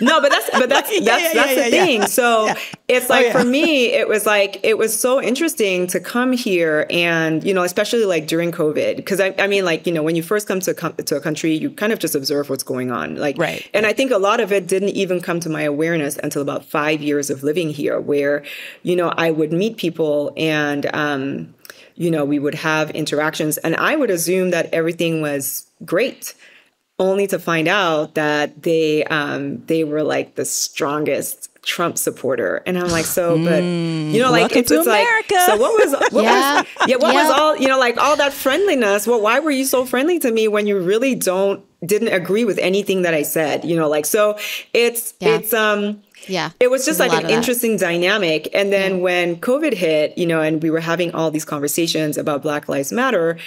No, but that's the thing. So it's like for me, it was so interesting to come here, and you know, especially like during COVID, because I mean, like, you know, when you first come to a country, you kind of just observe what's going on, like, and I think a lot of it didn't even come to my awareness until about 5 years of living here, where, you know, I would meet people and you know, we would have interactions and I would assume that everything was great, only to find out that they were like the strongest Trump supporter. And I'm like, so, but, you know, like, it's America. Like, so what was all, you know, like all that friendliness? Well, why were you so friendly to me when you really didn't agree with anything that I said, you know, like, so it was just like an interesting dynamic. And then when COVID hit, you know, and we were having all these conversations about Black Lives Matter,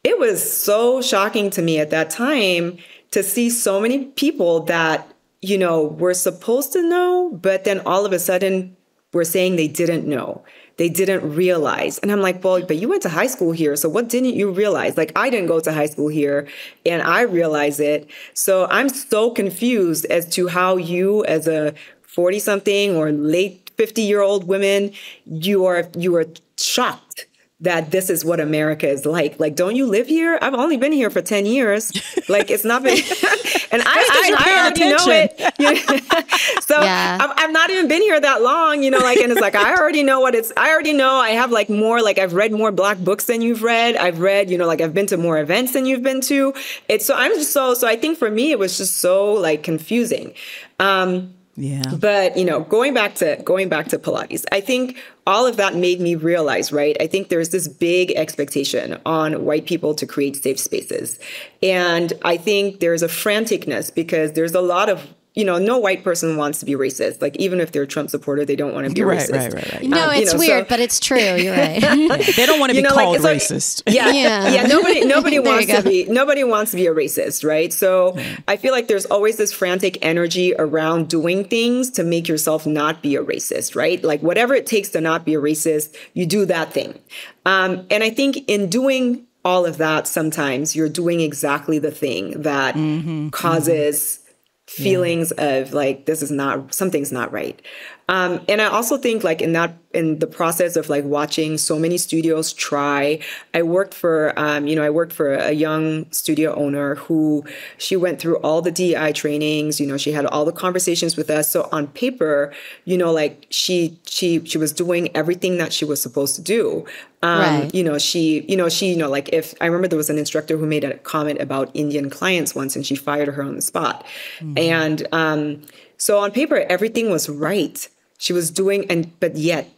it was so shocking to me at that time to see so many people that, you know, were supposed to know, but then all of a sudden were saying they didn't know. They didn't realize. And I'm like, well, but you went to high school here. So what didn't you realize? Like, I didn't go to high school here and I realize it. So I'm so confused as to how you, as a 40-something or late 50-year-old women, you are shocked that this is what America is like. Like, don't you live here? I've only been here for 10 years. Like, it's not been, and I already know it. So I've not even been here that long, you know, like, and it's like, I already know I have like more, like I've read more Black books than you've read. I've read, you know, like I've been to more events than you've been to. So I think for me, it was just so like confusing. Yeah. But, going back to Pilates, I think all of that made me realize, right? I think there's this big expectation on white people to create safe spaces. And I think there's a franticness because there's a lot of, no white person wants to be racist. Like, even if they're a Trump supporter, they don't want to be racist. Right. No, it's weird, but it's true. You're right. They don't want to be called racist. Yeah. Nobody wants to be. Nobody wants to be a racist, right? So I feel like there's always this frantic energy around doing things to make yourself not be a racist, right? Like, whatever it takes to not be a racist, you do that thing. And I think in doing all of that, sometimes you're doing exactly the thing that causes feelings of like, something's not right. And I also think like in the process of like watching so many studios try, I worked for a young studio owner who she went through all the DEI trainings, she had all the conversations with us. So on paper, like she was doing everything that she was supposed to do. Right. Like if I remember there was an instructor who made a comment about Indian clients once and she fired her on the spot. And so on paper, everything was right. She was doing, but yet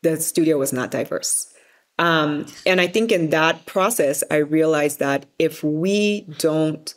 the studio was not diverse. And I think in that process, I realized that if we don't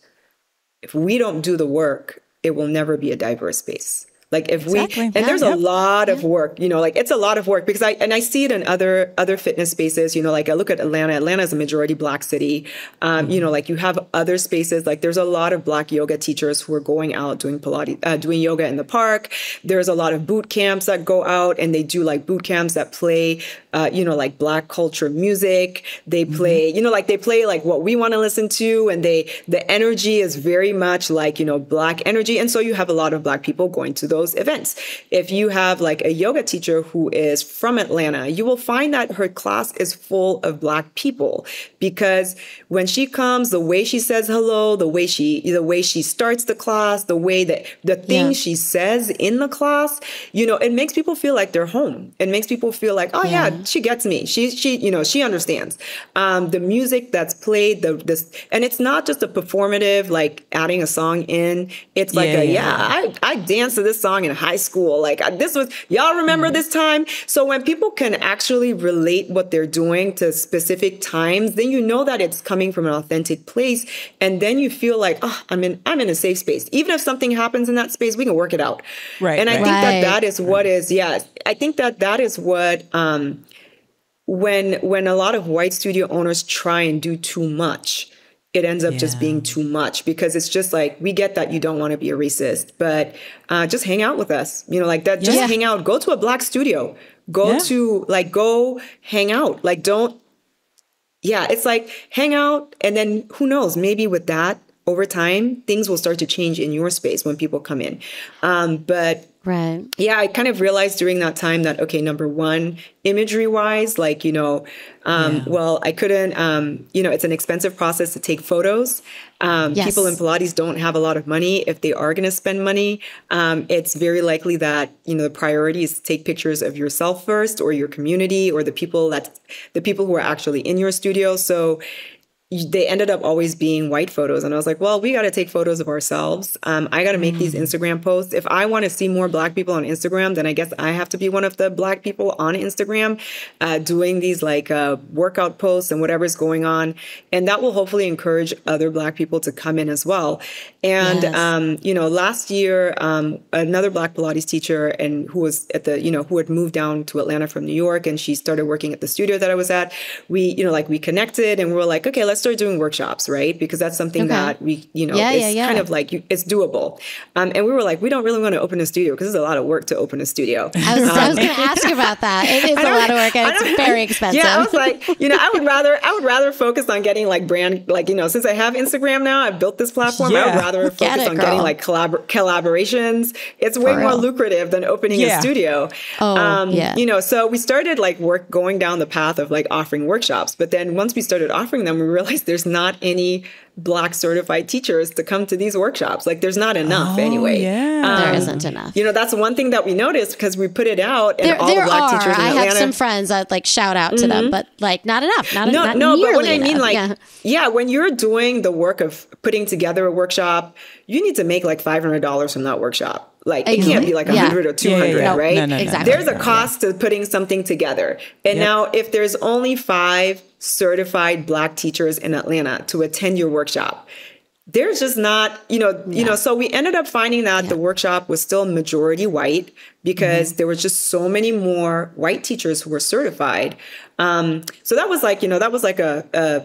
do the work, it will never be a diverse space. Like if there's a lot of work, like it's a lot of work because I see it in other fitness spaces, like I look at Atlanta. Atlanta is a majority Black city. Like you have other spaces, like there's a lot of Black yoga teachers who are going out doing Pilates, doing yoga in the park. There's a lot of boot camps that go out and they do like boot camps that play, like Black culture music. They play, they play like what we want to listen to. And the energy is very much like, Black energy. And so you have a lot of Black people going to those events. If you have like a yoga teacher who is from Atlanta, you will find that her class is full of Black people because when she comes, the way she says hello, the way she starts the class, the things she says in the class, it makes people feel like they're home. It makes people feel like, oh yeah, she gets me. She understands. The music that's played, and it's not just a performative, like adding a song in. It's like I danced to this song in high school. Like y'all remember this time? So when people can actually relate what they're doing to specific times, then you know that it's coming from an authentic place. And then you feel like, oh, I'm in a safe space. Even if something happens in that space, we can work it out. Right. And I think that is what is, I think that is what, when a lot of white studio owners try and do too much, it ends up just being too much because it's just like, we get that you don't want to be a racist, but just hang out with us, like that. Just hang out, go to a Black studio, go hang out. Like, it's like hang out. And then who knows, maybe with that over time, things will start to change in your space when people come in. But right. Yeah, I kind of realized during that time that, okay, number one, imagery wise, like, well, I couldn't, it's an expensive process to take photos. People in Pilates don't have a lot of money. If they are going to spend money, it's very likely that, the priority is to take pictures of yourself first or your community or the people who are actually in your studio. So they ended up always being white photos. And I was like, well, we got to take photos of ourselves. I got to make these Instagram posts. If I want to see more Black people on Instagram, then I guess I have to be one of the Black people on Instagram doing these like workout posts and whatever's going on. And that will hopefully encourage other Black people to come in as well. And, last year, another Black Pilates teacher and who was at who had moved down to Atlanta from New York, and she started working at the studio that I was at. We connected and we were like, okay, let's start doing workshops, right? Because that's something that we, kind of like, it's doable. And we were like, we don't really want to open a studio because it's a lot of work to open a studio. I was going to ask you about that. It is a lot of work and it's very expensive. Yeah, I was like, I would rather focus on getting like brand, like, since I have Instagram now, I've built this platform. I would rather focus on getting like collaborations. It's way more lucrative than opening a studio. So we started like going down the path of like offering workshops. But then once we started offering them, we realized there's not any Black certified teachers to come to these workshops. Like there's not enough anyway. Yeah. There isn't enough. That's one thing that we noticed because we put it out and all the Black teachers in Atlanta. I have some friends that like shout out to them, but like not enough. Not but what I mean, like, when you're doing the work of putting together a workshop, you need to make like $500 from that workshop. Like it can't be like 100 or 200, right? No, exactly. There's a cost to putting something together. And now if there's only 5 certified Black teachers in Atlanta to attend your workshop, there's just not, so we ended up finding that the workshop was still majority white because there were just so many more white teachers who were certified. So that was like a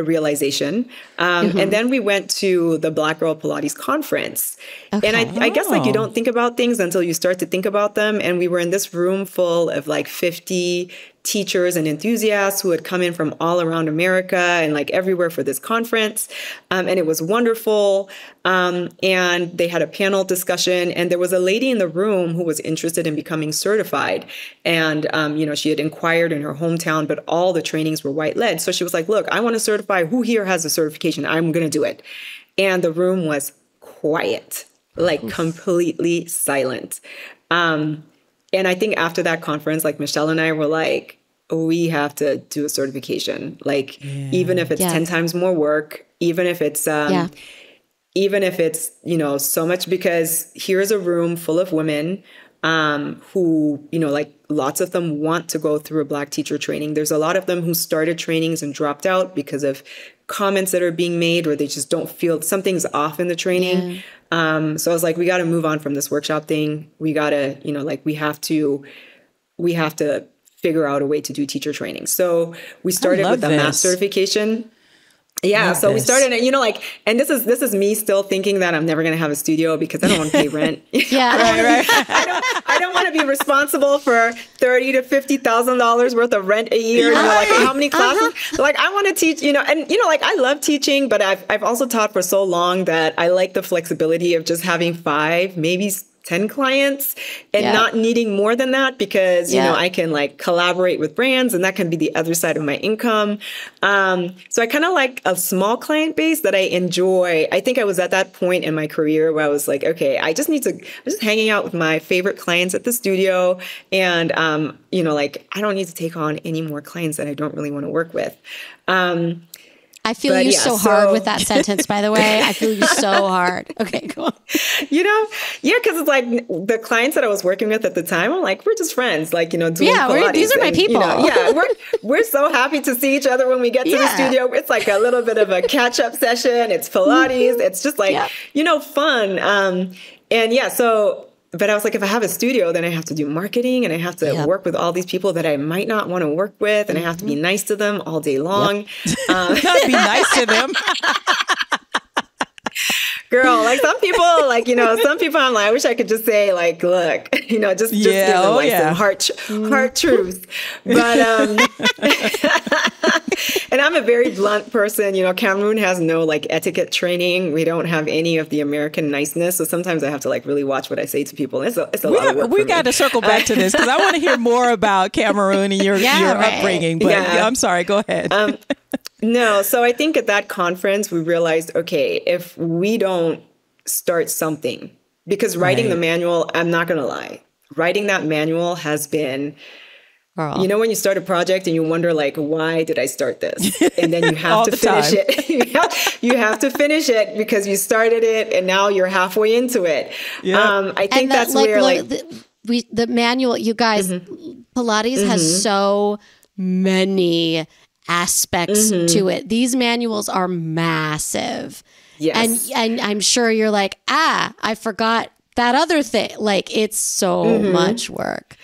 realization. And then we went to the Black Girl Pilates conference. Okay. And I guess like you don't think about things until you start to think about them. And we were in this room full of like 50 teachers and enthusiasts who had come in from all around America and like everywhere for this conference. And it was wonderful. And they had a panel discussion, and there was a lady in the room who was interested in becoming certified. And, she had inquired in her hometown, but all the trainings were white led. So she was like, look, I want to certify. Who here has a certification? I'm going to do it. And the room was quiet, like completely silent. And I think after that conference, like Michelle and I were like, we have to do a certification. Like, even if it's 10 times more work, even if it's, so much, because here's a room full of women who, like lots of them want to go through a Black teacher training. There's a lot of them who started trainings and dropped out because of comments that are being made, or they just don't feel something's off in the training. So I was like, we got to move on from this workshop thing. We got to, we have to figure out a way to do teacher training. So we started with the MAP certification. Yeah. So we started, and this is me still thinking that I'm never going to have a studio because I don't want to pay rent. Right. I don't want to be responsible for $30,000 to $50,000 worth of rent a year. Like how many classes? Like I want to teach, I love teaching, but I've also taught for so long that I like the flexibility of just having 5, maybe 10 clients and not needing more than that because, I can like collaborate with brands, and that can be the other side of my income. So I kind of like a small client base that I enjoy. I think I was at that point in my career where I was like, okay, I'm just hanging out with my favorite clients at the studio. And, I don't need to take on any more clients that I don't really want to work with. I feel you so hard with that sentence, by the way. I feel you so hard. Okay, go on. Because it's like the clients that I was working with at the time, I'm like, we're just friends, like, doing Pilates. These are my people. We're so happy to see each other when we get to the studio. It's like a little bit of a catch-up session. It's Pilates. It's just like, fun. But I was like, if I have a studio, then I have to do marketing, and I have to work with all these people that I might not want to work with, and I have to be nice to them all day long. Not be nice to them. Girl, like some people, I'm like, I wish I could just say like, look, just give them like some heart truths. But, and I'm a very blunt person. Cameroon has no like etiquette training. We don't have any of the American niceness. So sometimes I have to like really watch what I say to people. It's a lot of work. We got to circle back to this because I want to hear more about Cameroon and your upbringing. But I'm sorry, go ahead. No, so I think at that conference, we realized, okay, if we don't start something, because writing the manual, I'm not going to lie, writing that manual has been, when you start a project and you wonder, like, why did I start this? And then you have to finish it. You have to finish it because you started it and now you're halfway into it. Yep. I think that's where the manual, you guys, Pilates has so many aspects to it. These manuals are massive. Yes. And I'm sure you're like, I forgot that other thing. Like, it's so much work.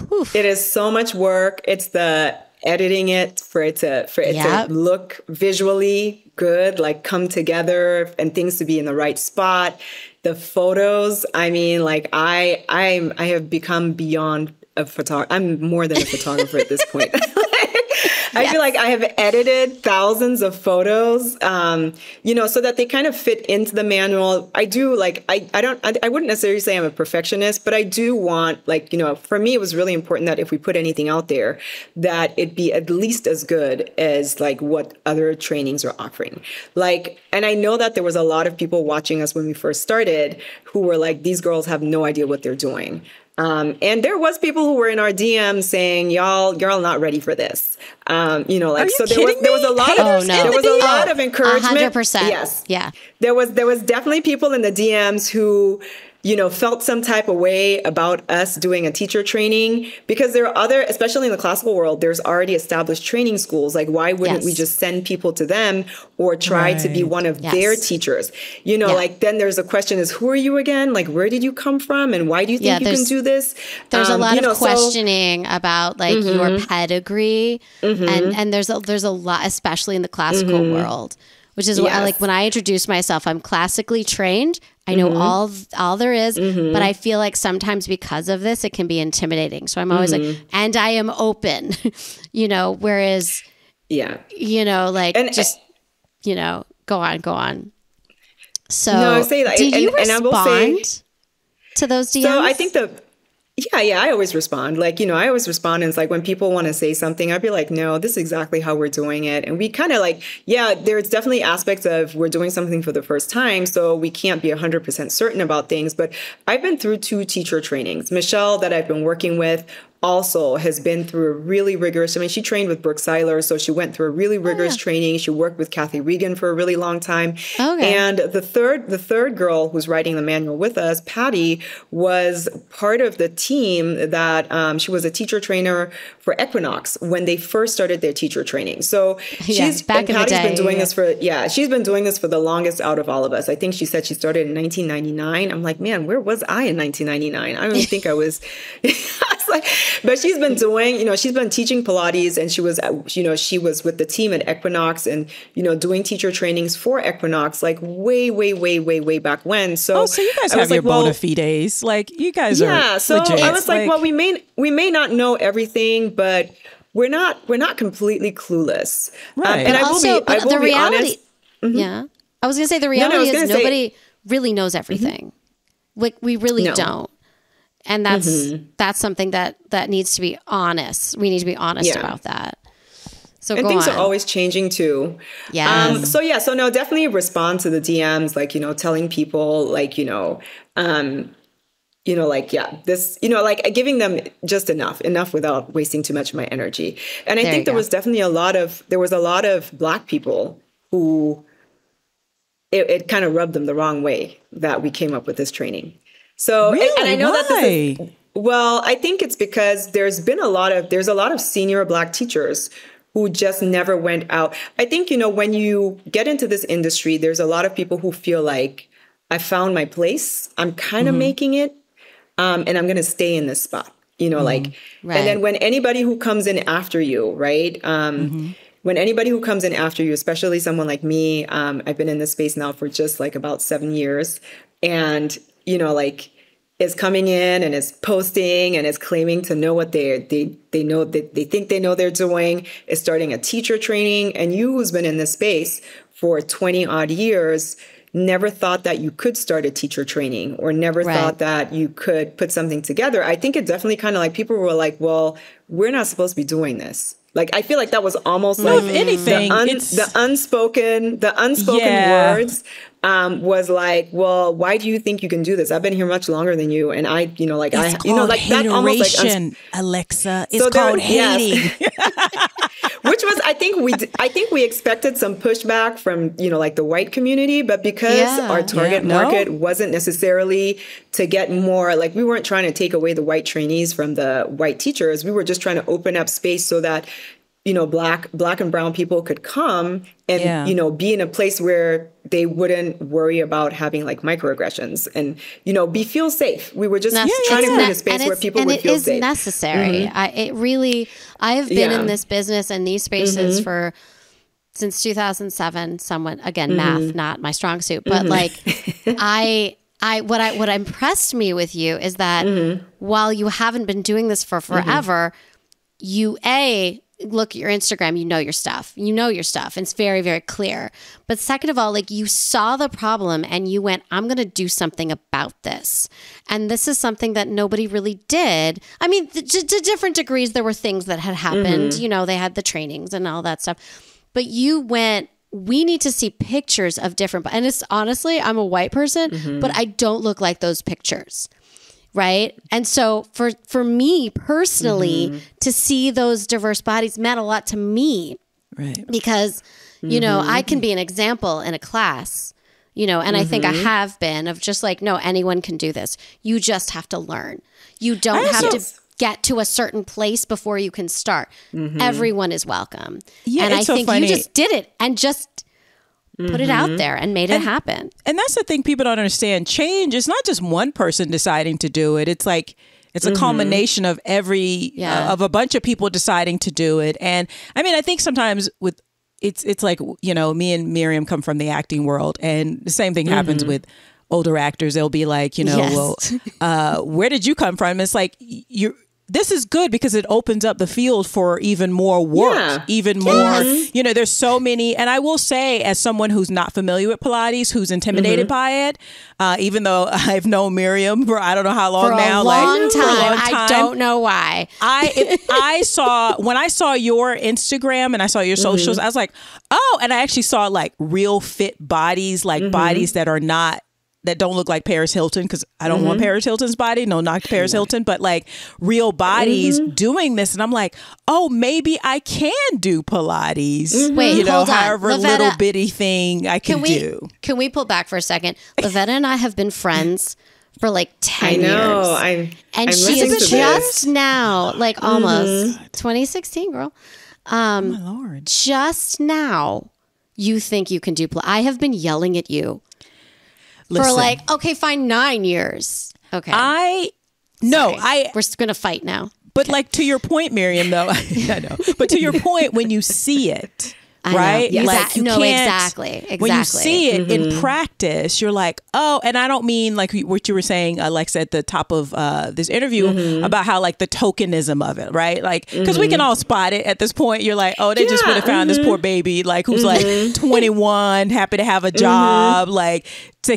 Whew. It is so much work. It's the editing it for it to look visually good, like come together, and things to be in the right spot. The photos, I mean, like I have become beyond a photographer. I'm more than a photographer at this point. I feel like I have edited thousands of photos, so that they kind of fit into the manual. I do I wouldn't necessarily say I'm a perfectionist, but I do want, for me, it was really important that if we put anything out there, that it be at least as good as like what other trainings are offering. And I know that there was a lot of people watching us when we first started who were like, these girls have no idea what they're doing. And there was people who were in our DMs saying, y'all not ready for this. So there was a lot of encouragement. 100%. Yes. Yeah. There was definitely people in the DMs who felt some type of way about us doing a teacher training, because there are other, especially in the classical world, there's already established training schools. Like, why wouldn't we just send people to them or try to be one of their teachers? Like, then there's a question is, who are you again? Like, where did you come from? And why do you think you can do this? There's a lot of questioning about like your pedigree. And there's a lot, especially in the classical world, which is why, like, when I introduce myself, I'm classically trained. I know all there is, but I feel like sometimes because of this, it can be intimidating. So I'm always like, and I am open, whereas, like, and, just, go on. So no, I say that. Did you respond to those DMs? So I think I always respond. Like, I always respond. And it's like, when people want to say something, I'd be like, no, this is exactly how we're doing it. And we kind of like, there's definitely aspects of we're doing something for the first time, so we can't be 100% certain about things. But I've been through 2 teacher trainings. Michelle, that I've been working with, also has been through a really rigorous, she trained with Brooke Seiler, so she went through a really rigorous training. She worked with Kathy Regan for a really long time. Okay. And the third girl who's writing the manual with us, Patty, was part of the team that she was a teacher trainer for Equinox when they first started their teacher training. So Patty's been doing this she's been doing this for the longest out of all of us. I think she said she started in 1999. I'm like, man, where was I in 1999? I don't even think I was. But she's been doing, she's been teaching Pilates, and she was with the team at Equinox and, doing teacher trainings for Equinox, like way back when. So, so you guys have your bona fides. Like, you guys are so legit. I was like, well, we may not know everything, but we're not completely clueless. Right. And I will be honest. Yeah. I was going to say the reality is nobody really knows everything. Like, we really don't. And that's something that needs to be honest. We need to be honest about that. So and things are always changing too. Yeah. So no, definitely respond to the DMs, like, telling people, like, this, like, giving them just enough without wasting too much of my energy. And I think there was definitely a lot of Black people who it kind of rubbed them the wrong way that we came up with this training. So, really? And I know Why? that this is, well, I think it's because there's a lot of senior Black teachers who just never went out. I think, when you get into this industry, there's a lot of people who feel like, I found my place, I'm kind of making it, and I'm going to stay in this spot, like, right. And then when anybody who comes in after you, right? When anybody who comes in after you, especially someone like me, I've been in this space now for just like about 7 years, and like, is coming in and is posting and is claiming to know what they know, that they think they know they're doing, is starting a teacher training. And you, who's been in this space for 20 odd years, never thought that you could start a teacher training, or never thought that you could put something together. I think it definitely kind of like, people were like, well, we're not supposed to be doing this. Like, I feel like that was almost like, if anything, the unspoken words was like, well, why do you think you can do this? I've been here much longer than you, and that almost like Alexa, it's called hating. Which was, I think we expected some pushback from, like, the white community, but because our target market wasn't necessarily to get more, like, we weren't trying to take away the white trainees from the white teachers. We were just trying to open up space so that, Black and brown people could come and, be in a place where they wouldn't worry about having, like, microaggressions and, feel safe. We were just trying to create a space where people would feel safe. And it is necessary. I have been in this business and these spaces since 2007. Math, not my strong suit, but like, what impressed me with you is that while you haven't been doing this for forever, you look at your Instagram, you know your stuff. It's very, very clear. But second of all, like, you saw the problem and you went, I'm going to do something about this. And this is something that nobody really did. I mean, to different degrees, there were things that had happened. They had the trainings and all that stuff. But you went, we need to see pictures of different, and it's honestly, I'm a white person, but I don't look like those pictures. Right. And so for me personally, to see those diverse bodies meant a lot to me. Right. Because, I can be an example in a class, and I think I have been of just like, no, anyone can do this. You just have to learn. You don't have to get to a certain place before you can start. Everyone is welcome. Yeah, and I think you just did it and just put it out there and made it happen. And that's the thing people don't understand. Change is not just one person deciding to do it. It's like, it's a culmination of of a bunch of people deciding to do it. And I mean, I think sometimes with, it's like, me and Miriam come from the acting world, and the same thing happens with older actors. They'll be like, well, where did you come from? It's like, this is good because it opens up the field for even more work, even more, there's so many. And I will say, as someone who's not familiar with Pilates, who's intimidated by it, even though I've known Miriam for I don't know how long now. For a long time. I don't know why. When I saw your Instagram and I saw your socials, I was like, oh, and I actually saw like real fit bodies, like bodies that don't look like Paris Hilton, because I don't want Paris Hilton's body. No, not Paris Hilton, but like real bodies doing this. And I'm like, oh, maybe I can do Pilates. Wait, hold on. However Lavetta, little bitty thing I can do. Can we pull back for a second? Lavetta and I have been friends for like 10 years. And she is just now, like almost 2016, girl. Oh my Lord. Just now, you think you can do Pilates. I have been yelling at you. Listen, for like, okay, fine, 9 years. Okay. We're going to fight now. But like to your point, Miriam, though, I know. But to your point, when you see it, right? Yes. Like you can't, exactly. When you see it in practice, you're like, oh, and I don't mean like what you were saying, Alexa, at the top of this interview about how like the tokenism of it, right? Like, because we can all spot it at this point. You're like, oh, they just would have found this poor baby, like who's like 21, happy to have a job, like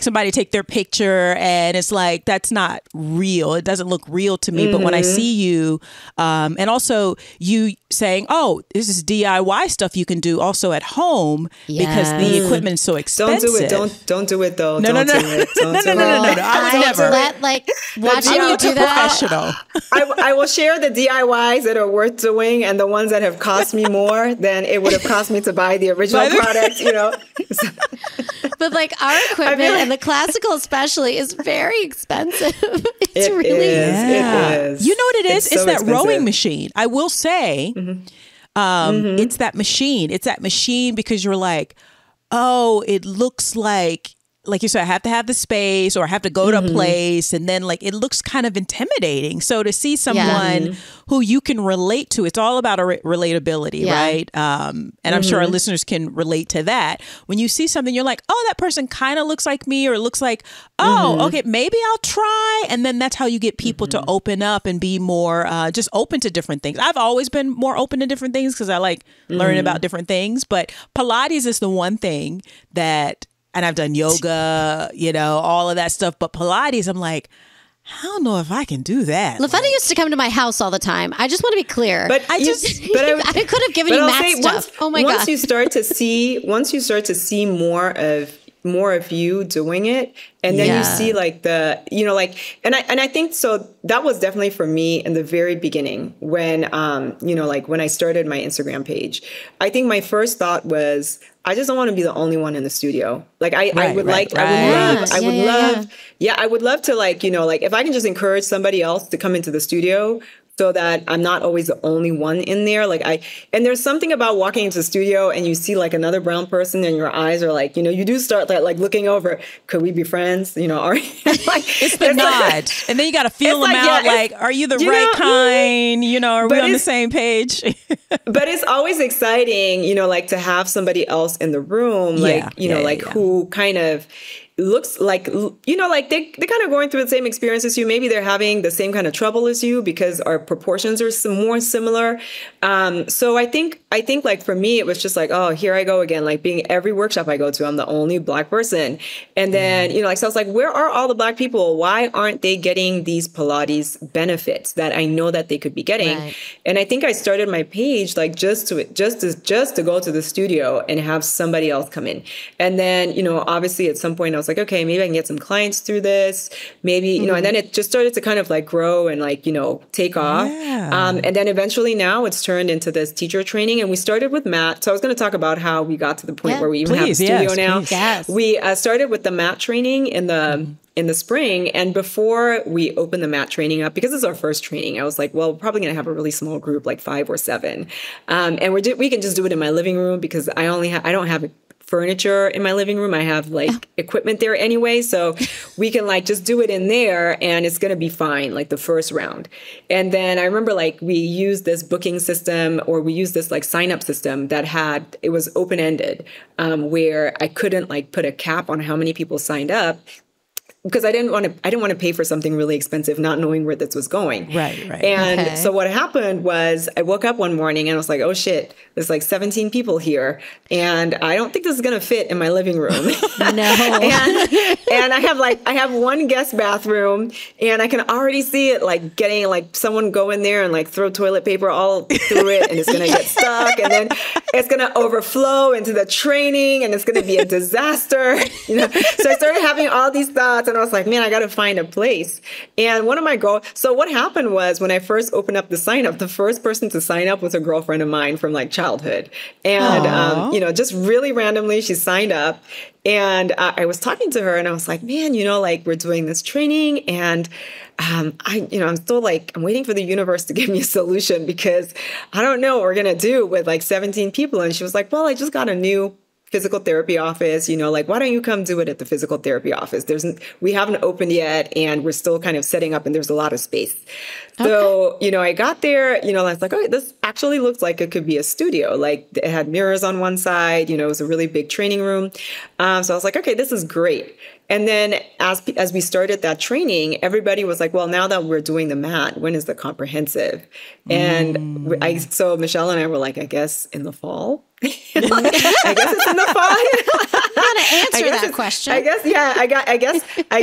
somebody take their picture, and it's like, that's not real. It doesn't look real to me. But when I see you, and also you saying, oh, this is DIY stuff you can do also at home because the equipment is so expensive. Don't do it though. No. I would never. Watch you do that. Professional. I will share the DIYs that are worth doing and the ones that have cost me more than it would have cost me to buy the original product, But like our equipment and the classical especially is very expensive. It really is. It is. You know what it is? It's that expensive. rowing machine. I will say, it's that machine. It's that machine because you're like, oh, it looks like you said, I have to have the space or I have to go to a place. And then like, it looks kind of intimidating. So to see someone who you can relate to, it's all about relatability, right? And I'm sure our listeners can relate to that. When you see something, you're like, oh, that person kind of looks like me, or looks like, oh, okay, maybe I'll try. And then that's how you get people to open up and be more just open to different things. I've always been more open to different things because I like learning about different things. But Pilates is the one thing that, and I've done yoga, all of that stuff. But Pilates, I'm like, I don't know if I can do that. Lavetta used to come to my house all the time. I just want to be clear. But I could have given you math stuff. Oh my God. Once you start to see more of you doing it, and then you see like and I think so that was definitely for me in the very beginning when when I started my Instagram page. I think my first thought was, I just don't want to be the only one in the studio. Like I would love to like, if I can just encourage somebody else to come into the studio so that I'm not always the only one in there. And there's something about walking into the studio and you see like another brown person and your eyes are like, you do start like looking over, could we be friends? It's the nod. And then you got to feel them out. Like, are you the right kind? Are we on the same page? But it's always exciting, to have somebody else in the room, who kind of looks like, like they're kind of going through the same experience as you. Maybe they're having the same kind of trouble as you because our proportions are more similar. So I think like for me, it was just like, oh, here I go again, like being every workshop I go to, I'm the only Black person. And then, so I was like, where are all the Black people? Why aren't they getting these Pilates benefits that I know that they could be getting? Right. And I think I started my page like just to go to the studio and have somebody else come in. And then, obviously at some point I was was like, okay, maybe I can get some clients through this. Maybe, you know, and then it just started to kind of like grow and like, you know, take off. And then eventually now it's turned into this teacher training. And we started with mat. So I was going to talk about how we got to the point where we even have a studio now. Yes. We started with the mat training in the spring. And before we opened the mat training up, because it's our first training, I was like, well, we're probably going to have a really small group, like 5 or 7. And we can just do it in my living room because I don't have furniture in my living room. I have like equipment there anyway. So we can like just do it in there and it's going to be fine, like the first round. And then I remember like we used this booking system, or we used this like sign up system it was open ended, where I couldn't like put a cap on how many people signed up, because I didn't want to pay for something really expensive, not knowing where this was going. Right. And so what happened was I woke up one morning and I was like, oh shit, there's like 17 people here. And I don't think this is going to fit in my living room. No. and I have one guest bathroom, and I can already see it like getting like someone go in there and like throw toilet paper all through it, and it's going to get stuck, and then it's going to overflow into the training, and it's going to be a disaster. You know? So I started having all these thoughts, and I was like, man, I got to find a place. And one of my so what happened was when I first opened up the sign up, the first person to sign up was a girlfriend of mine from like childhood. And, you know, just really randomly, she signed up. And I was talking to her and I was like, man, you know, like we're doing this training, and I'm still like, I'm waiting for the universe to give me a solution, because I don't know what we're going to do with like 17 people. And she was like, well, I just got a new physical therapy office, you know, like, why don't you come do it at the physical therapy office? We haven't opened yet, and we're still kind of setting up, and there's a lot of space. So, you know, I got there, you know, I was like, okay, this actually looks like it could be a studio. Like it had mirrors on one side, you know, it was a really big training room. So I was like, okay, this is great. And then as we started that training, everybody was like, well, now that we're doing the mat, when is the comprehensive? And so Michelle and I were like, I guess in the fall. I guess it's in the fall. I'm going to answer that question. I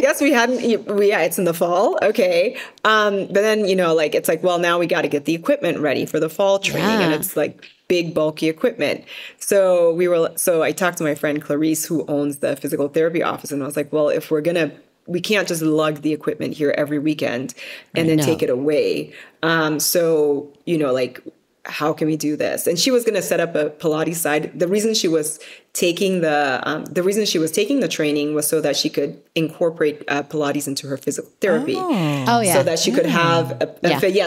guess we hadn't, it's in the fall. Okay. But then, you know, like, it's like, well, now we got to get the equipment ready for the fall training. And it's like big, bulky equipment. So I talked to my friend Clarice, who owns the physical therapy office. And I was like, well, if we can't just lug the equipment here every weekend and then take it away. So, you know, like, how can we do this? And she was going to set up a Pilates side. The reason she was taking the training was so that she could incorporate Pilates into her physical therapy. So that she could have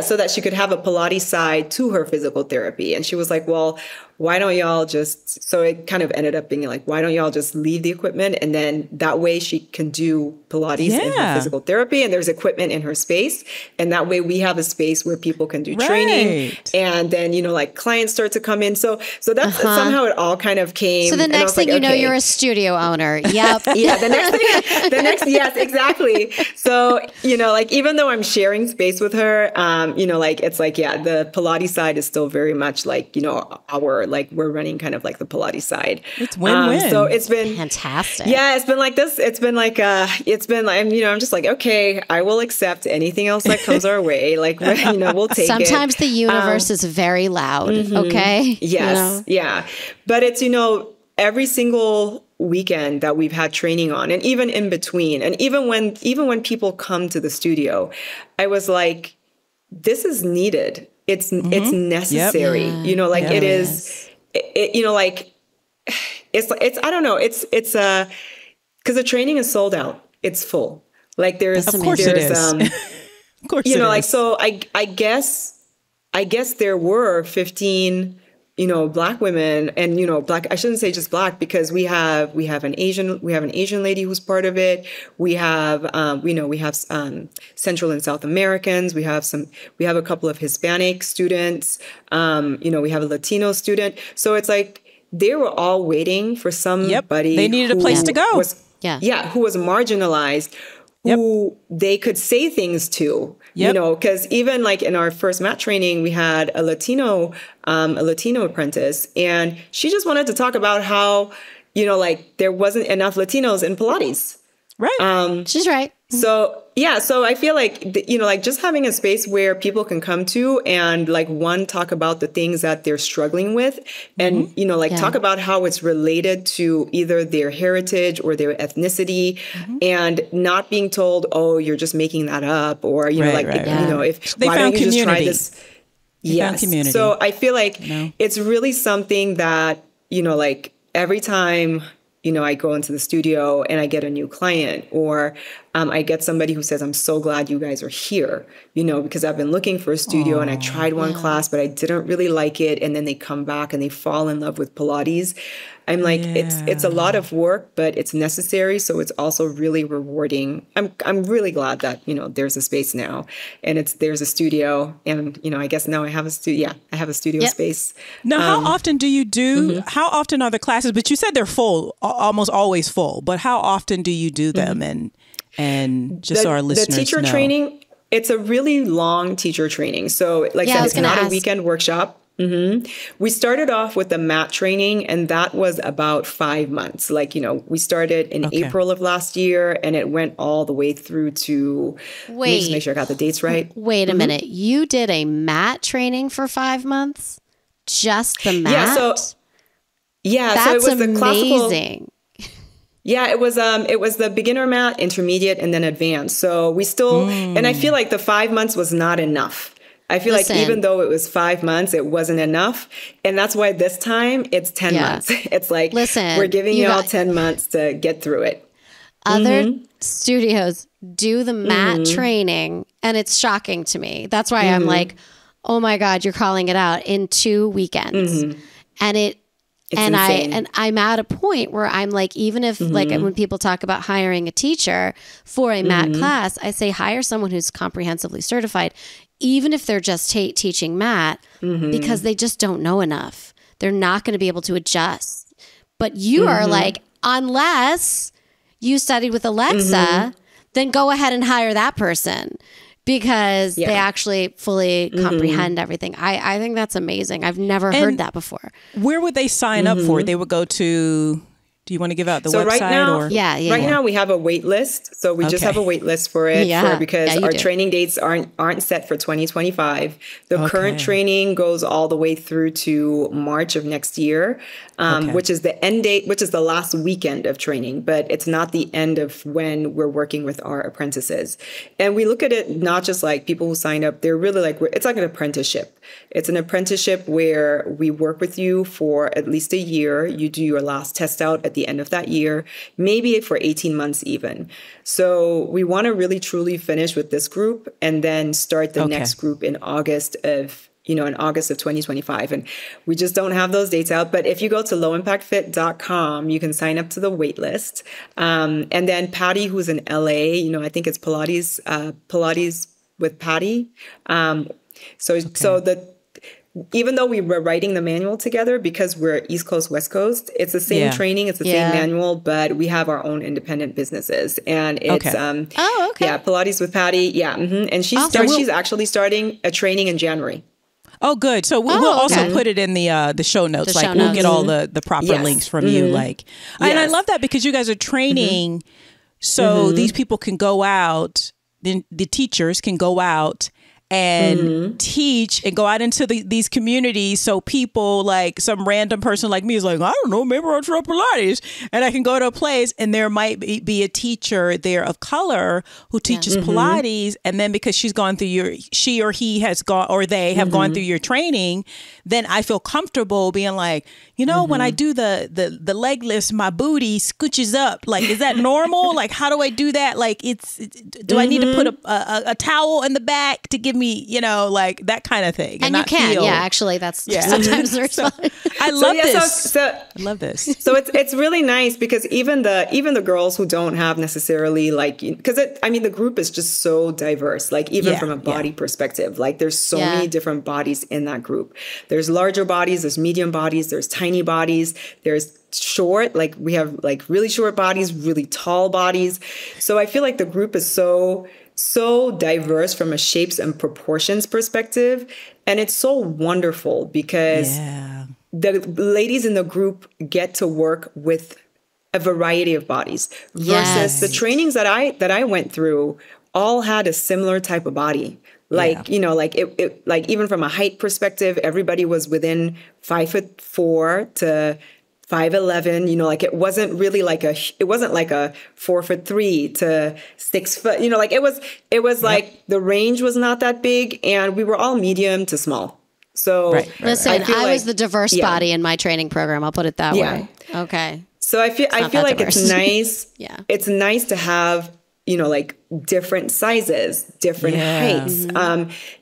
so that she could have a Pilates side to her physical therapy. And she was like, well, why don't y'all just, so it kind of ended up being like, why don't y'all just leave the equipment? And then that way she can do Pilates in her physical therapy, and there's equipment in her space. And that way we have a space where people can do training. And then, you know, like clients start to come in. So that's somehow it all kind of came. So the next thing you know, you're a studio owner. Yep. Yes, exactly. So, you know, like, even though I'm sharing space with her, you know, like, it's like, the Pilates side is still very much like, you know, we're running kind of like the Pilates side. It's win-win. So it's been fantastic. Yeah, it's been like this. It's been like, you know, I'm just like, okay, I will accept anything else that comes our way. Like, you know, we'll take it. Sometimes the universe is very loud. Okay. Yes. You know? Yeah. But it's, you know, every single weekend that we've had training on, and even in between, and even when people come to the studio, I was like, this is needed. It's necessary. Yep. You know, like it is, you know, like it's, I don't know. It's because the training is sold out. It's full. Like it is. Of course, you know, like, so I guess there were 15, you know, Black women, and, you know, Black, I shouldn't say just Black, because we have an Asian lady who's part of it. We have, Central and South Americans. We have a couple of Hispanic students. You know, we have a Latino student. So it's like, they were all waiting for somebody. They needed a place to go. Who was marginalized, who they could say things to, you know, because even like in our first mat training, we had a Latino apprentice, and she just wanted to talk about how, you know, like there wasn't enough Latinos in Pilates. Right. She's right. So, Yeah, so I feel like, like just having a space where people can come to and like talk about the things that they're struggling with and, talk about how it's related to either their heritage or their ethnicity and not being told, oh, you're just making that up or, if they why found don't you just try community. this? Yes. So I feel like it's really something that, like every time, I go into the studio and I get a new client or I get somebody who says, I'm so glad you guys are here, because I've been looking for a studio and I tried one class, but I didn't really like it. And then they come back and they fall in love with Pilates. I'm like, it's a lot of work, but it's necessary. So it's also really rewarding. I'm really glad that, there's a space now and there's a studio and, I guess now I have a studio. Yeah, I have a studio space. Now, how often do you do, how often are the classes, but you said they're full, almost always full, but how often do you do them? And just so our listeners know. The teacher training, it's a really long teacher training. So like I said, it's not a weekend workshop. We started off with the mat training and that was about 5 months. Like, we started in April of last year and it went all the way through to, let me just make sure I got the dates right. Wait a minute. You did a mat training for 5 months? Just the mat? That's so it was the amazing. Yeah, it was the beginner mat, intermediate, and then advanced. So we still, and I feel like the 5 months was not enough. I feel like even though it was 5 months, it wasn't enough. And that's why this time it's 10 months. It's like, we're giving you all 10 months to get through it. Other studios do the mat training and it's shocking to me. That's why I'm like, oh my God, you're calling it out in 2 weekends. And It's insane. I'm at a point where I'm like, even if like when people talk about hiring a teacher for a mat class, I say hire someone who's comprehensively certified, even if they're just teaching mat, because they just don't know enough. They're not going to be able to adjust. But you are like, unless you studied with Alexa, then go ahead and hire that person. Because they actually fully comprehend everything. I think that's amazing. I've never heard that before. Where would they sign up for? They would go to, do you want to give out the website? Right now, or? Right now we have a wait list. So we just have a wait list for it because our training dates aren't set for 2025. The current training goes all the way through to March of next year, which is the end date, which is the last weekend of training, but it's not the end of when we're working with our apprentices. And we look at it not just like people who sign up, they're really like, it's like an apprenticeship. It's an apprenticeship where we work with you for at least a year. You do your last test out at the end of that year, maybe for 18 months even. So we want to really truly finish with this group and then start the next group in August of 2025. And we just don't have those dates out. But if you go to lowimpactfit.com, you can sign up to the wait list. And then Patty, who's in LA, I think it's Pilates with Patty. Even though we were writing the manual together, because we're East Coast, West Coast, it's the same training, it's the same manual, but we have our own independent businesses. And it's, Pilates with Patty. And she's actually starting a training in January. Oh, good. So we'll also put it in the show notes. We'll get all the proper links from you. And I love that because you guys are training so these people can go out, the teachers can go out and teach and go out into these communities. So people like some random person like me is like, I don't know, maybe I'll try Pilates. And I can go to a place and there might be a teacher there of color who teaches Pilates. And then because she's gone through she or he has gone, or they have gone through your training, then I feel comfortable being like, when I do the leg lifts, my booty scooches up. Like, is that normal? Like, how do I do that? Like, do I need to put a towel in the back to give me, like that kind of thing? And you can, actually, that's sometimes the response. I love this. I love this. So it's really nice because even the girls who don't have necessarily because the group is just so diverse. Like even from a body perspective, like there's so many different bodies in that group. There's larger bodies, there's medium bodies, there's tiny bodies, there's short, like we have like really short bodies, really tall bodies. So I feel like the group is so diverse from a shapes and proportions perspective. And it's so wonderful because the ladies in the group get to work with a variety of bodies versus the trainings that I went through. all had a similar type of body. Like, you know, like it like even from a height perspective, everybody was within 5'4" to 5'11", you know, like it wasn't like a 4'3" to 6 foot, you know, like it was like the range was not that big, and we were all medium to small. So listen, I was the diverse body in my training program. I'll put it that way. Okay. So I feel like diverse. It's nice. It's nice to have, you know, like different sizes, different heights.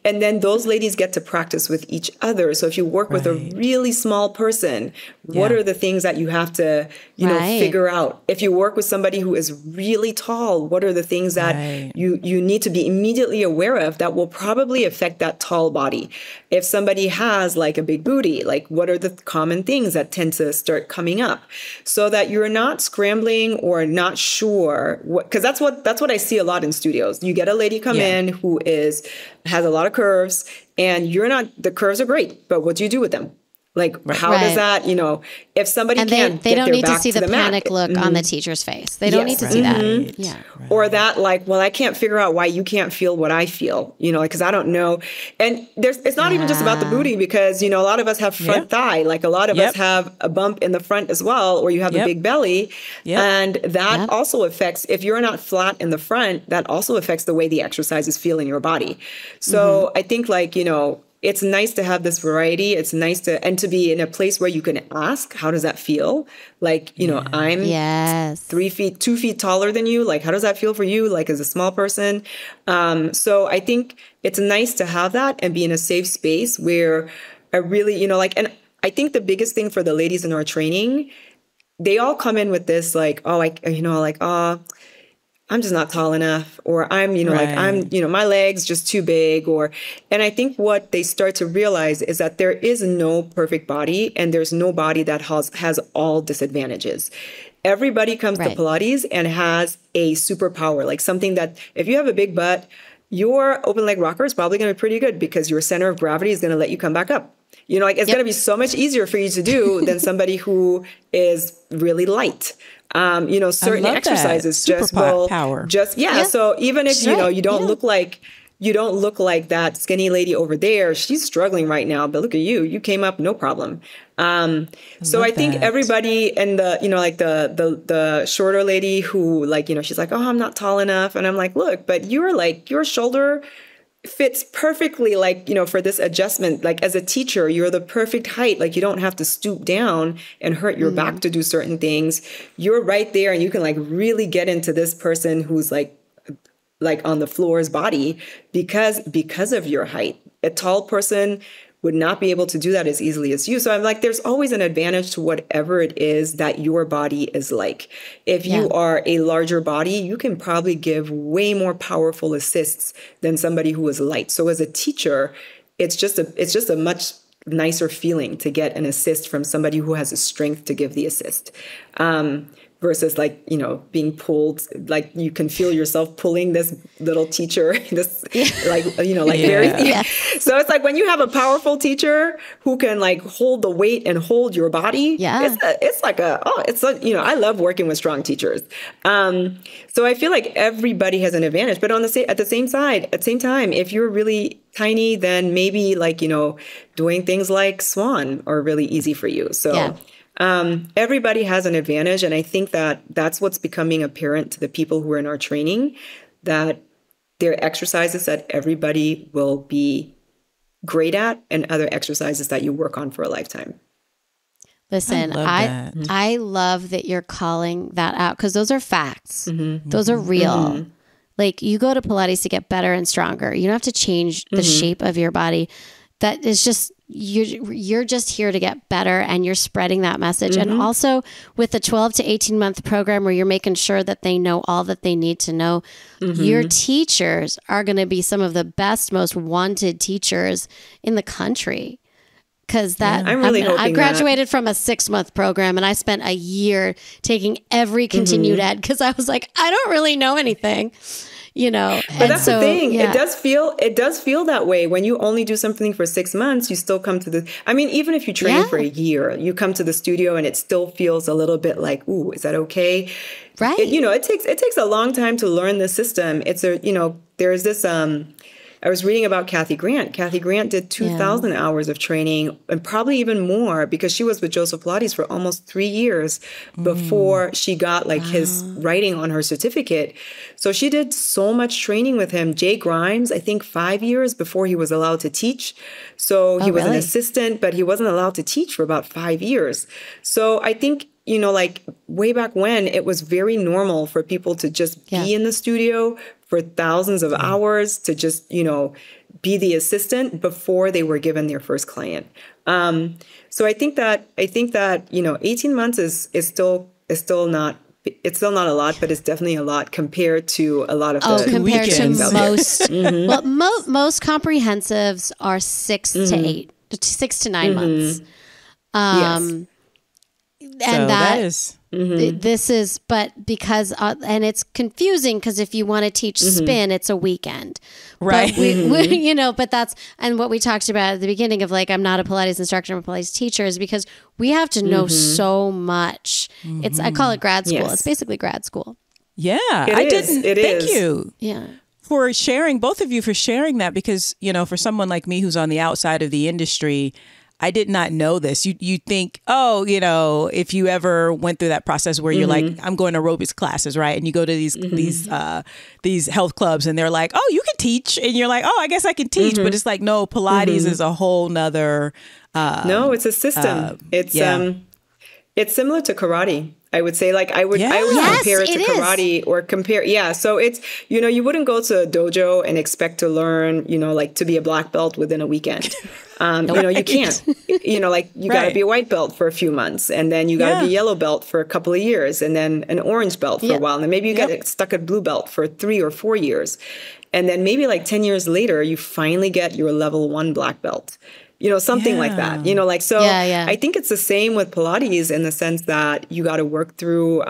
And then those ladies get to practice with each other. So if you work with a really small person, what are the things that you have to, you know, figure out? If you work with somebody who is really tall, what are the things that you need to be immediately aware of that will probably affect that tall body? If somebody has like a big booty, like what are the common things that tend to start coming up, so that you're not scrambling or not sure what, because that's what I see a lot in studios. You get a lady come in who has a lot of curves, and the curves are great, but what do you do with them? Like, how does that, you know, if somebody can't they get don't their need to back see to the panic look on the teacher's face. They don't need to see that. Yeah. Or that, like, well, I can't figure out why you can't feel what I feel, you know, like, because I don't know. And it's not even just about the booty, because, you know, a lot of us have front thigh. Like, a lot of us have a bump in the front as well, or you have a big belly. And that also affects, if you're not flat in the front, that also affects the way the exercises feel in your body. So I think, like, you know, it's nice to have this variety. It's nice to be in a place where you can ask, how does that feel? Like, you know, I'm 2 feet taller than you. Like, how does that feel for you? Like, as a small person. So I think it's nice to have that and be in a safe space where I really, you know, like, and I think the biggest thing for the ladies in our training, they all come in with this, like, I'm just not tall enough, or I'm, you know, like I'm, you know, my leg's just too big, and I think what they start to realize is that there is no perfect body, and there's no body that has all disadvantages. Everybody comes to Pilates and has a superpower, like something that if you have a big butt, your open leg rocker is probably going to be pretty good, because your center of gravity is going to let you come back up. You know, like it's going to be so much easier for you to do than somebody who is really light. You know, certain exercises just will power. So even if, you know, you don't look like that skinny lady over there, she's struggling right now, but look at you came up, no problem. So I think everybody, and the, you know, like the shorter lady who, like, you know, she's like, oh, I'm not tall enough. And I'm like, look, but you're like, your shoulder fits perfectly, like, you know, for this adjustment. Like, as a teacher, you're the perfect height. Like, you don't have to stoop down and hurt your back to do certain things. You're right there, and you can like really get into this person who's like on the floor's body because of your height. A tall person would not be able to do that as easily as you. So I'm like, there's always an advantage to whatever it is that your body is like. If you are a larger body, you can probably give way more powerful assists than somebody who is light. So as a teacher, it's just a much nicer feeling to get an assist from somebody who has the strength to give the assist. Versus, like, you know, being pulled, like you can feel yourself pulling this little teacher, like, you know, like very. So it's like when you have a powerful teacher who can like hold the weight and hold your body. It's like you know, I love working with strong teachers. So I feel like everybody has an advantage, but at the same time, if you're really tiny, then maybe, like, you know, doing things like swan are really easy for you. So. Everybody has an advantage. And I think that that's what's becoming apparent to the people who are in our training, that there are exercises that everybody will be great at and other exercises that you work on for a lifetime. Listen, I love that you're calling that out, because those are facts. Those are real. Like, you go to Pilates to get better and stronger. You don't have to change the shape of your body. That is just, you're just here to get better, and you're spreading that message. And also with the 12 to 18 month program where you're making sure that they know all that they need to know, your teachers are going to be some of the best, most wanted teachers in the country. Because I graduated from a 6-month program, and I spent a year taking every continued ed, because I was like, I don't really know anything. But that's the thing. Yeah. It does feel that way when you only do something for 6 months. You still come to even if you train for a year, you come to the studio and it still feels a little bit like, ooh, is that okay? Right. It takes a long time to learn the system. There's this. I was reading about Kathy Grant. Kathy Grant did 2,000 hours of training and probably even more because she was with Joseph Pilates for almost 3 years before she got his writing on her certificate. So she did so much training with him. Jay Grimes, I think 5 years before he was allowed to teach. So he was an assistant, but he wasn't allowed to teach for about 5 years. So I think, way back when, it was very normal for people to just be in the studio for thousands of hours to just, be the assistant before they were given their first client. So I think that 18 months is still not. It's still not a lot, but it's definitely a lot compared to a lot of the compared to most. Mm-hmm. Well, most comprehensives are 6 to 9 months. Yes. And that is this is, but because and it's confusing because if you want to teach spin, it's a weekend, right? But we but that's and what we talked about at the beginning of I'm not a Pilates instructor, I'm a Pilates teacher, is because we have to know so much. I call it grad school. Yes. It's basically grad school. Yeah, It Thank is. you. Yeah. For sharing, both of you for sharing that, because, for someone like me who's on the outside of the industry, I did not know this. You think, if you ever went through that process where you're like, I'm going to aerobics classes, right? And you go to these health clubs and they're like, oh, you can teach. And you're like, oh, I guess I can teach. But it's like, no, Pilates is a whole nother. No, it's a system. It's similar to karate. I would say I would compare it to karate or compare. Yeah. So it's, you wouldn't go to a dojo and expect to learn, to be a black belt within a weekend. You can't, you got to be a white belt for a few months and then you got to be yellow belt for a couple of years and then an orange belt for a while. And then maybe you get stuck at blue belt for 3 or 4 years. And then maybe 10 years later, you finally get your level 1 black belt. Something like that, I think it's the same with Pilates in the sense that you got to work through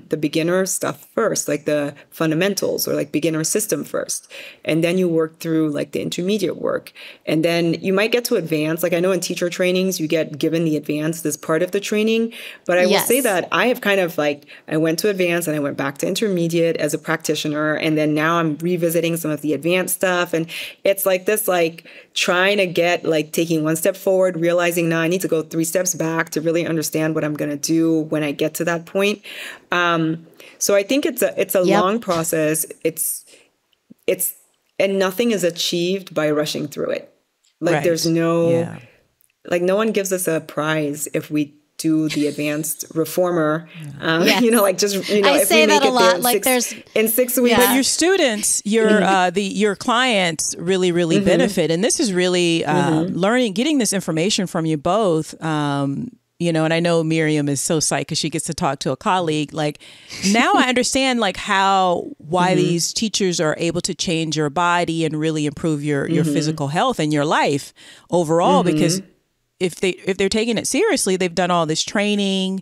the beginner stuff first, like the fundamentals or beginner system first. And then you work through the intermediate work. And then you might get to advanced. I know in teacher trainings, you get given the advanced as part of the training. But I will say that I have kind of I went to advanced and I went back to intermediate as a practitioner. And then now I'm revisiting some of the advanced stuff. And it's this trying to get taking one step forward, realizing now I need to go 3 steps back to really understand what I'm going to do when I get to that point. So I think it's a long process. It's and nothing is achieved by rushing through it. There's no no one gives us a prize if we do the advanced reformer. Just I if say we make that a it lot. there in 6 weeks. But your students, your clients really benefit, and this is really getting this information from you both. And I know Miriam is so psyched because she gets to talk to a colleague. Now I understand why these teachers are able to change your body and really improve your physical health and your life overall, because if they're taking it seriously, they've done all this training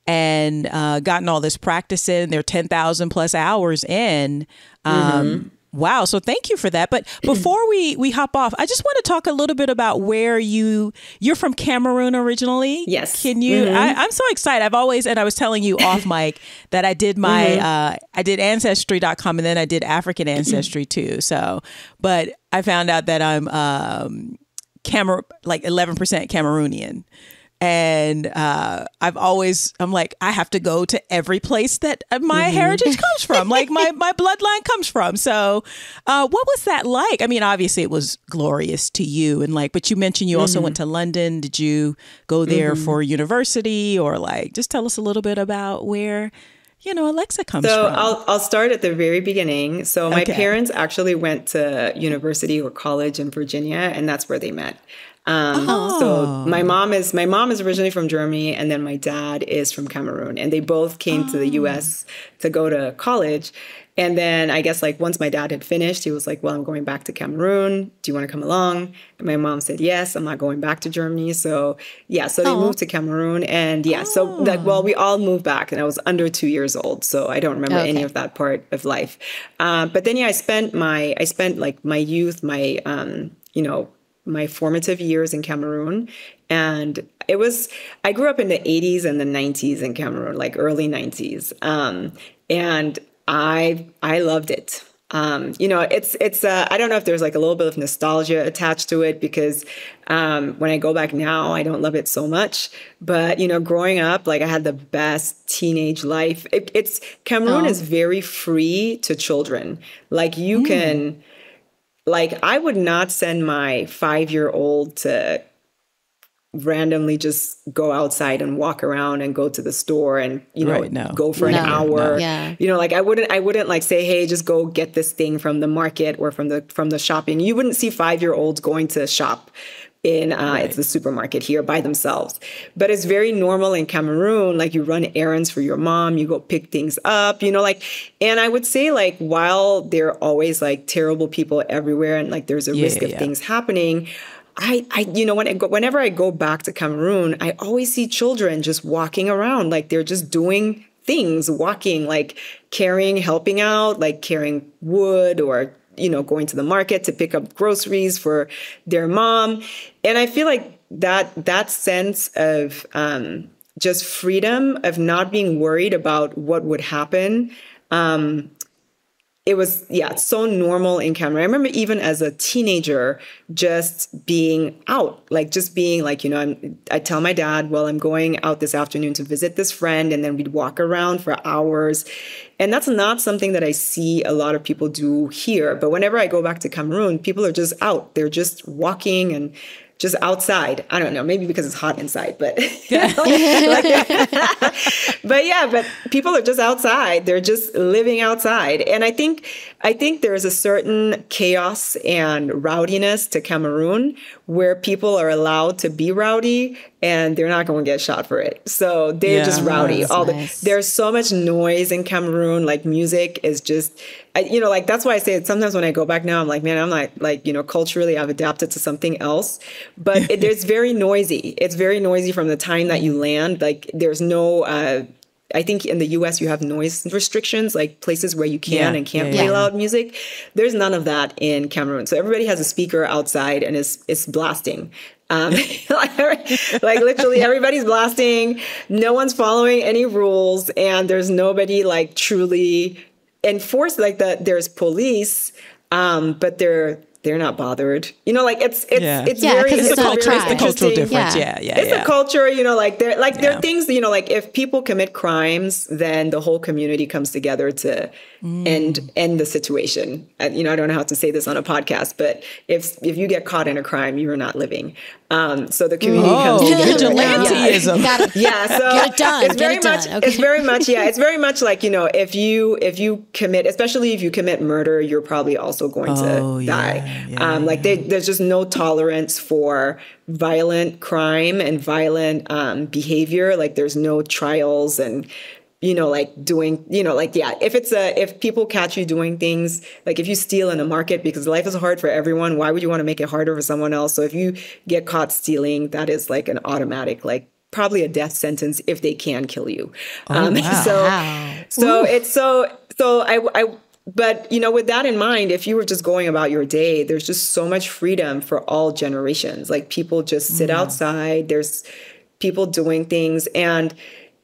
and gotten all this practice in. They're 10,000 plus hours in. Wow. So thank you for that. But before we hop off, I just want to talk a little bit about where you're from Cameroon originally. Yes. Can you, I'm so excited. And I was telling you off mic that I did I did ancestry.com and then I did African ancestry too. So, but I found out that I'm 11% Cameroonian. And I'm like, I have to go to every place that my heritage comes from, my bloodline comes from. So what was that like? I mean, obviously it was glorious to you. And but you mentioned you also went to London. Did you go there for university or just tell us a little bit about where, Alexa comes from? So I'll start at the very beginning. So my parents actually went to university or college in Virginia, and that's where they met. So my mom is originally from Germany, and then my dad is from Cameroon, and they both came to the U.S. to go to college. And then I guess like once my dad had finished, he was like, well, I'm going back to Cameroon. Do you want to come along? And my mom said, yes, I'm not going back to Germany. So yeah, so they moved to Cameroon. And yeah, so like, well, we all moved back, and I was under 2 years old. So I don't remember any of that part of life. But then, yeah, I spent like my youth, my, my formative years in Cameroon. And I grew up in the 80s and the 90s in Cameroon, like early 90s. And I loved it. It's I don't know if there's like a little bit of nostalgia attached to it, because when I go back now, I don't love it so much. But, growing up, like I had the best teenage life. Cameroon is very free to children. Like you can, like I would not send my 5-year-old to randomly just go outside and walk around and go to the store and, go for an hour. Like I wouldn't like say, hey, just go get this thing from the market or from the shopping. You wouldn't see 5-year-olds going to shop in it's the supermarket here by themselves. But it's very normal in Cameroon. Like you run errands for your mom, you go pick things up, and I would say like, while there are always like terrible people everywhere and like there's a risk of things happening, whenever I go back to Cameroon, I always see children just walking around, like they're just doing things, walking, like helping out, like carrying wood or, going to the market to pick up groceries for their mom. And I feel like that sense of just freedom, of not being worried about what would happen, it was, so normal in Cameroon. I remember even as a teenager, just being out, like just being like, I tell my dad, well, I'm going out this afternoon to visit this friend. And then we'd walk around for hours. And that's not something that I see a lot of people do here. But whenever I go back to Cameroon, people are just out. They're just walking and just outside. I don't know, maybe because it's hot inside, but but people are just outside. They're just living outside. And I think there's a certain chaos and rowdiness to Cameroon where people are allowed to be rowdy and they're not going to get shot for it. So they're just rowdy. There's so much noise in Cameroon. Like music is just, like that's why I say it. Sometimes when I go back now, I'm like, man, I'm not like, culturally I've adapted to something else, but it's very noisy. It's very noisy from the time that you land. Like there's no, I think in the US you have noise restrictions, like places where you can and can't play loud music. There's none of that in Cameroon. So everybody has a speaker outside and it's blasting. Like literally everybody's blasting. No one's following any rules, and there's nobody like truly enforced. Like there's police, but they're not bothered. Like it's a cultural difference. It's a culture, like there are things, like if people commit crimes, then the whole community comes together to end the situation. I don't know how to say this on a podcast, but if you get caught in a crime, you are not living. So the community comes together. Vigilanteism. So get it done. It's very much, it's very much like, if you commit, especially if you commit murder, you're probably also going to die. There's just no tolerance for violent crime and violent behavior. Like there's no trials and, if people catch you doing things, like if you steal in a market, because life is hard for everyone, why would you want to make it harder for someone else? So if you get caught stealing, that is like an automatic, like probably a death sentence if they can kill you. But, with that in mind, if you were just going about your day, there's just so much freedom for all generations. Like people just sit outside. There's people doing things. And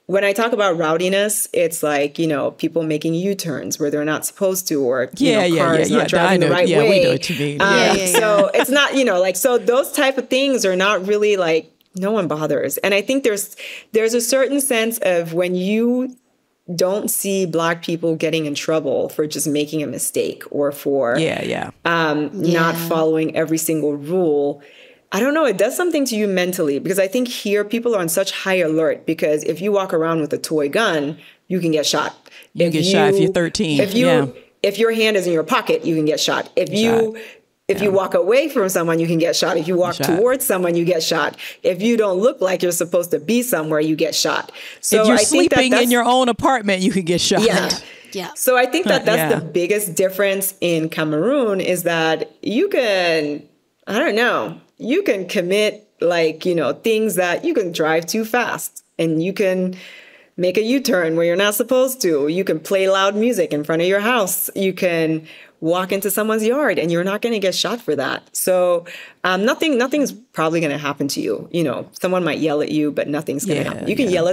when I talk about rowdiness, it's like, people making U-turns where they're not supposed to, or cars not driving the right way. We know what you mean. So it's not, so those type of things are not really like, no one bothers. And I think there's a certain sense of when you don't see Black people getting in trouble for just making a mistake or for not following every single rule. I don't know. It does something to you mentally, because I think here people are on such high alert, because if you walk around with a toy gun, you can get shot. You can get shot if you're 13. If your hand is in your pocket, you can get shot. If you If you walk away from someone, you can get shot. If you walk towards someone, you get shot. If you don't look like you're supposed to be somewhere, you get shot. So if you're I think sleeping in your own apartment, you can get shot. Yeah. Yeah. So I think that that's the biggest difference in Cameroon is that you can, I don't know, you can commit like, you know, things that you can drive too fast and you can make a U-turn where you're not supposed to. You can play loud music in front of your house. You can walk into someone's yard and you're not going to get shot for that. So nothing's probably going to happen to you. You know, someone might yell at you, but nothing's going to happen. You can yell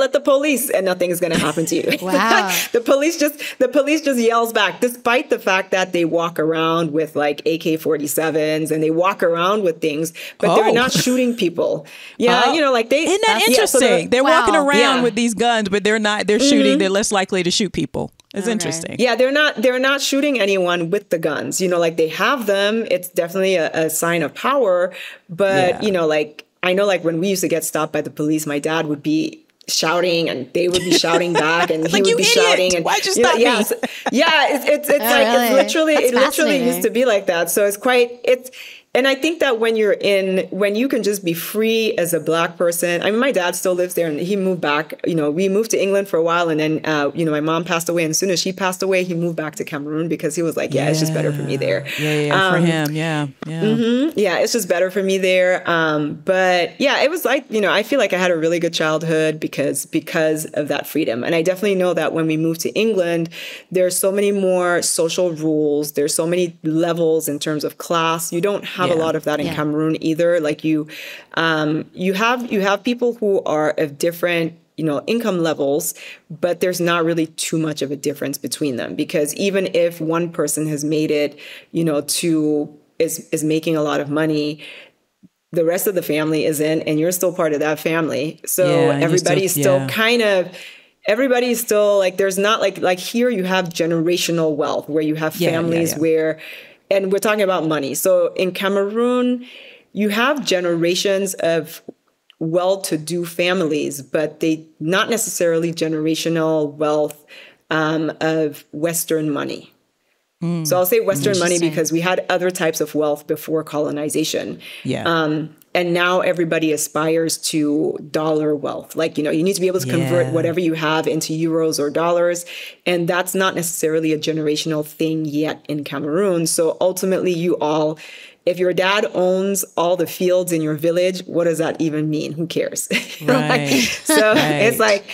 at the police and nothing's going to happen to you. Wow. The police just yells back, despite the fact that they walk around with like AK-47s and they walk around with things, but they're not shooting people. Yeah. You know, like isn't that interesting? They're walking around with these guns, but they're shooting. They're less likely to shoot people. It's interesting. Yeah, they're not shooting anyone with the guns. You know, like they have them. It's definitely a sign of power. But, you know, like I know like when we used to get stopped by the police, my dad would be shouting and they would be shouting back and he would be shouting and why'd you stop me? It's it literally used to be like that. So and I think that when you can just be free as a Black person, I mean, my dad still lives there and he moved back, you know, we moved to England for a while and then, you know, my mom passed away. And as soon as she passed away, he moved back to Cameroon because he was like, it's just better for me there. For him. Yeah. Yeah, it's just better for me there. But yeah, it was like, you know, I feel like I had a really good childhood because of that freedom. And I definitely know that when we moved to England, there's so many more social rules. There's so many levels in terms of class. You don't have a lot of that in Cameroon either. Like you have people who are of different, you know, income levels, but there's not really too much of a difference between them because even if one person has made it, you know, is making a lot of money, the rest of the family isn't, and you're still part of that family. So everybody's still like, there's not like here you have generational wealth where you have families where, and we're talking about money. So in Cameroon, you have generations of well-to-do families, but they not necessarily generational wealth of Western money. So I'll say Western money because we had other types of wealth before colonization. And now everybody aspires to dollar wealth. Like, you know, you need to be able to convert whatever you have into euros or dollars. And that's not necessarily a generational thing yet in Cameroon. So ultimately if your dad owns all the fields in your village, what does that even mean? Who cares? It's like,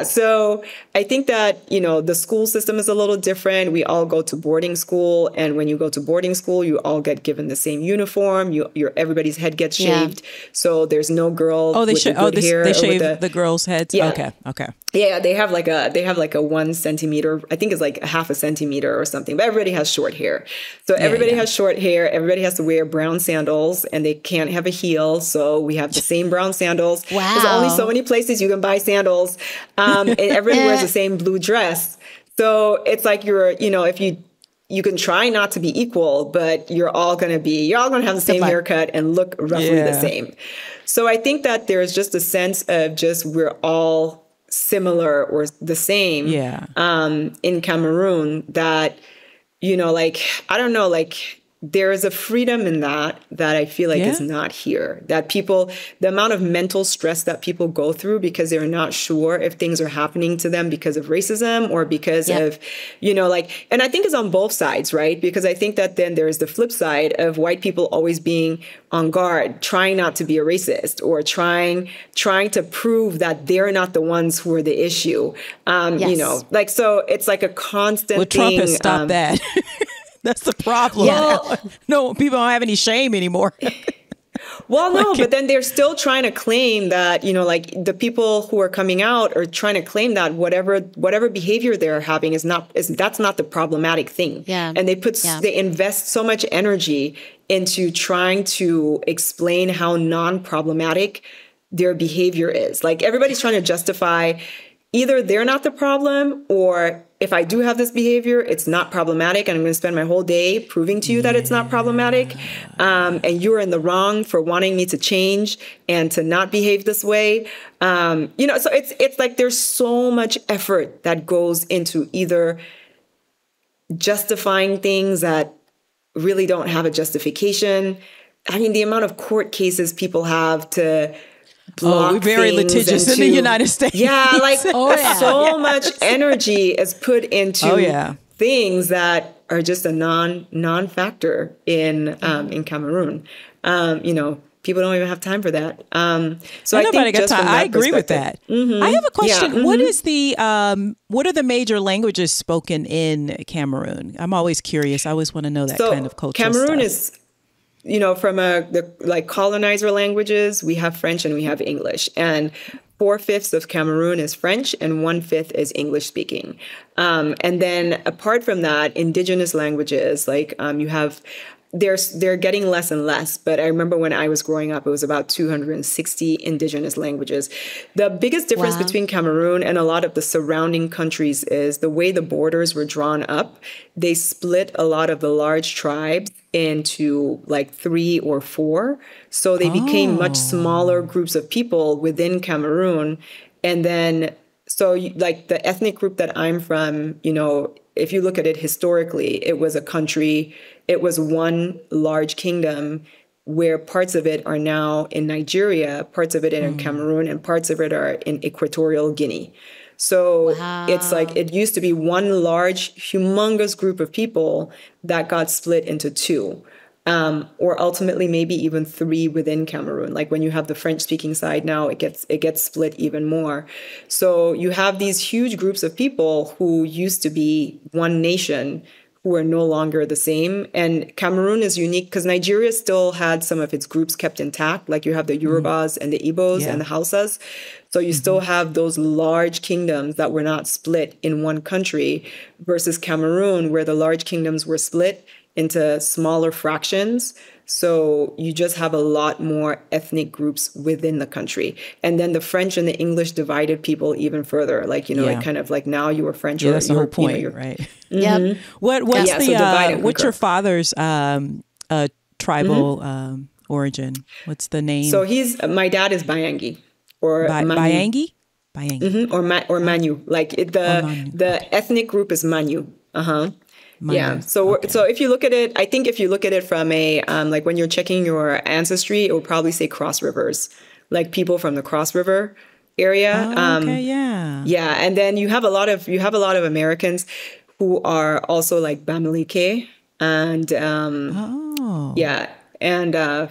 so I think that, you know, the school system is a little different. We all go to boarding school. And when you go to boarding school, you all get given the same uniform. Everybody's head gets shaved. So there's no girl with the good hair. They shave the girls' heads? Yeah. Okay. Yeah, they have like a 1 centimeter, I think it's like a half a centimeter or something, but everybody has short hair. So everybody has short hair. Everybody has to wear brown sandals and they can't have a heel. So we have the same brown sandals. Wow. There's only so many places you can buy sandals. And everybody wears the same blue dress. So it's like if you can try not to be equal, but you're all going to have the same haircut and look roughly the same. So I think that there's just a sense of just we're all similar or the same in Cameroon that, you know, like, I don't know, like there is a freedom in that I feel like is not here. That the amount of mental stress that people go through because they're not sure if things are happening to them because of racism or because of, you know, like, and I think it's on both sides, right? Because I think that then there's the flip side of white people always being on guard, trying not to be a racist or trying to prove that they're not the ones who are the issue. You know, like, so it's like a constant thing. Trump has stopped that. That's the problem. No, people don't have any shame anymore. Well, no, but then they're still trying to claim that, you know, like the people who are coming out are trying to claim that whatever behavior they're having that's not the problematic thing. Yeah. And they invest so much energy into trying to explain how non-problematic their behavior is. Like everybody's trying to justify either they're not the problem or if I do have this behavior, it's not problematic and I'm going to spend my whole day proving to you that it's not problematic. And you're in the wrong for wanting me to change and to not behave this way. You know, so it's like there's so much effort that goes into either justifying things that really don't have a justification. I mean, the amount of court cases people have to block we're very litigious in the United States. Yeah, like so much energy is put into things that are just a non-factor in Cameroon. You know, people don't even have time for that. So I think just from that I agree with that. I have a question. Yeah, What is the what are the major languages spoken in Cameroon? I'm always curious. I always want to know that kind of cultural Cameroon stuff. is, you know, from the colonizer languages, we have French and we have English. And 4/5 of Cameroon is French and 1/5 is English speaking. And then apart from that, indigenous languages, like you have, they're getting less and less. But I remember when I was growing up, it was about 260 indigenous languages. The biggest difference between Cameroon and a lot of the surrounding countries is the way the borders were drawn up. They split a lot of the large tribes into like 3 or 4. So they became much smaller groups of people within Cameroon. And then, so like the ethnic group that I'm from, you know, if you look at it historically, it was a country, it was one large kingdom where parts of it are now in Nigeria, parts of it are in Cameroon, and parts of it are in Equatorial Guinea. So it's like it used to be one large, humongous group of people that got split into 2. Or ultimately maybe even 3 within Cameroon. Like when you have the French-speaking side now, it gets split even more. So you have these huge groups of people who used to be one nation who are no longer the same. And Cameroon is unique because Nigeria still had some of its groups kept intact. Like you have the Yorubas and the Igbos and the Hausas. So you still have those large kingdoms that were not split in one country versus Cameroon, where the large kingdoms were split into smaller fractions. So you just have a lot more ethnic groups within the country. And then the French and the English divided people even further. Like, you know, it kind of like now you were French. Yeah, that's the whole point, right? Yep. What's your father's tribal origin? What's the name? So my dad is Bayangi. Or Bayangi? Bayangi. Or Manu. Like the ethnic group is Manu. Yeah. So if you look at it, I think if you look at it from a like when you're checking your ancestry, it will probably say Cross Rivers, like people from the Cross River area. Yeah. And then you have a lot of Americans who are also like Bamileke and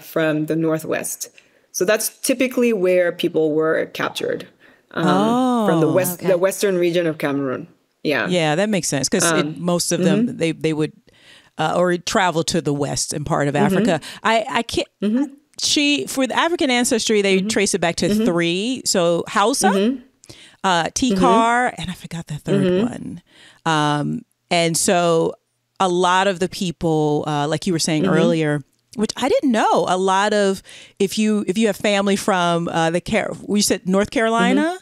from the Northwest. So that's typically where people were captured from the western region of Cameroon. Yeah, that makes sense because most of them they would or travel to the west and part of Africa. I can't. For the African ancestry, they trace it back to 3. So Hausa, Tikar, and I forgot the third one. And so a lot of the people, like you were saying earlier, which I didn't know, a lot of if you have family from we said North Carolina.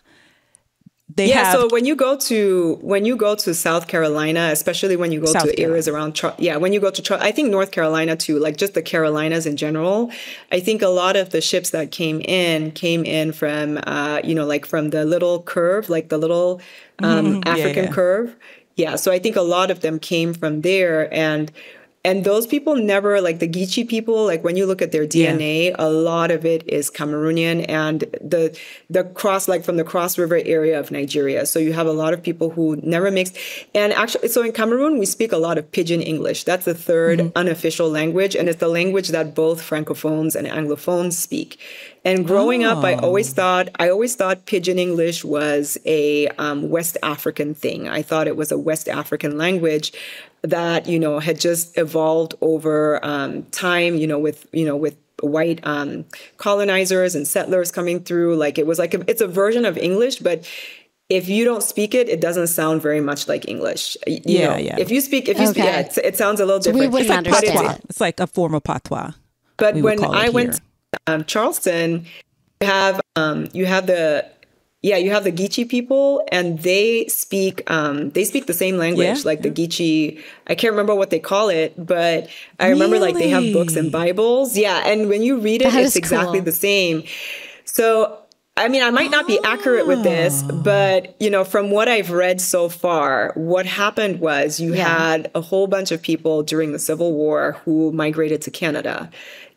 So when you go to South Carolina, especially when you go to areas around, when you go to, I think North Carolina too, like just the Carolinas in general, I think a lot of the ships that came in from, like from the little curve, like the little African curve. Yeah. So I think a lot of them came from there. And those people never, like the Geechee people, like when you look at their DNA, a lot of it is Cameroonian and the cross, like from the Cross River area of Nigeria. So you have a lot of people who never mixed. And actually, so in Cameroon, we speak a lot of Pidgin English. That's the third unofficial language. And it's the language that both Francophones and Anglophones speak. And growing up, I always thought Pidgin English was a West African thing. I thought it was a West African language that, had just evolved over time, with white colonizers and settlers coming through. Like it was like it's a version of English, but if you don't speak it, it doesn't sound very much like English. If you speak, it sounds a little different. We wouldn't understand it. It's like a form of patois. But when I went to Charleston, you have the Geechee people, and they speak the same language, like the Geechee. I can't remember what they call it, but I remember like they have books and Bibles. Yeah, and when you read it, it's exactly the same. So I mean, I might not be accurate with this, but, you know, from what I've read so far, what happened was you had a whole bunch of people during the Civil War who migrated to Canada.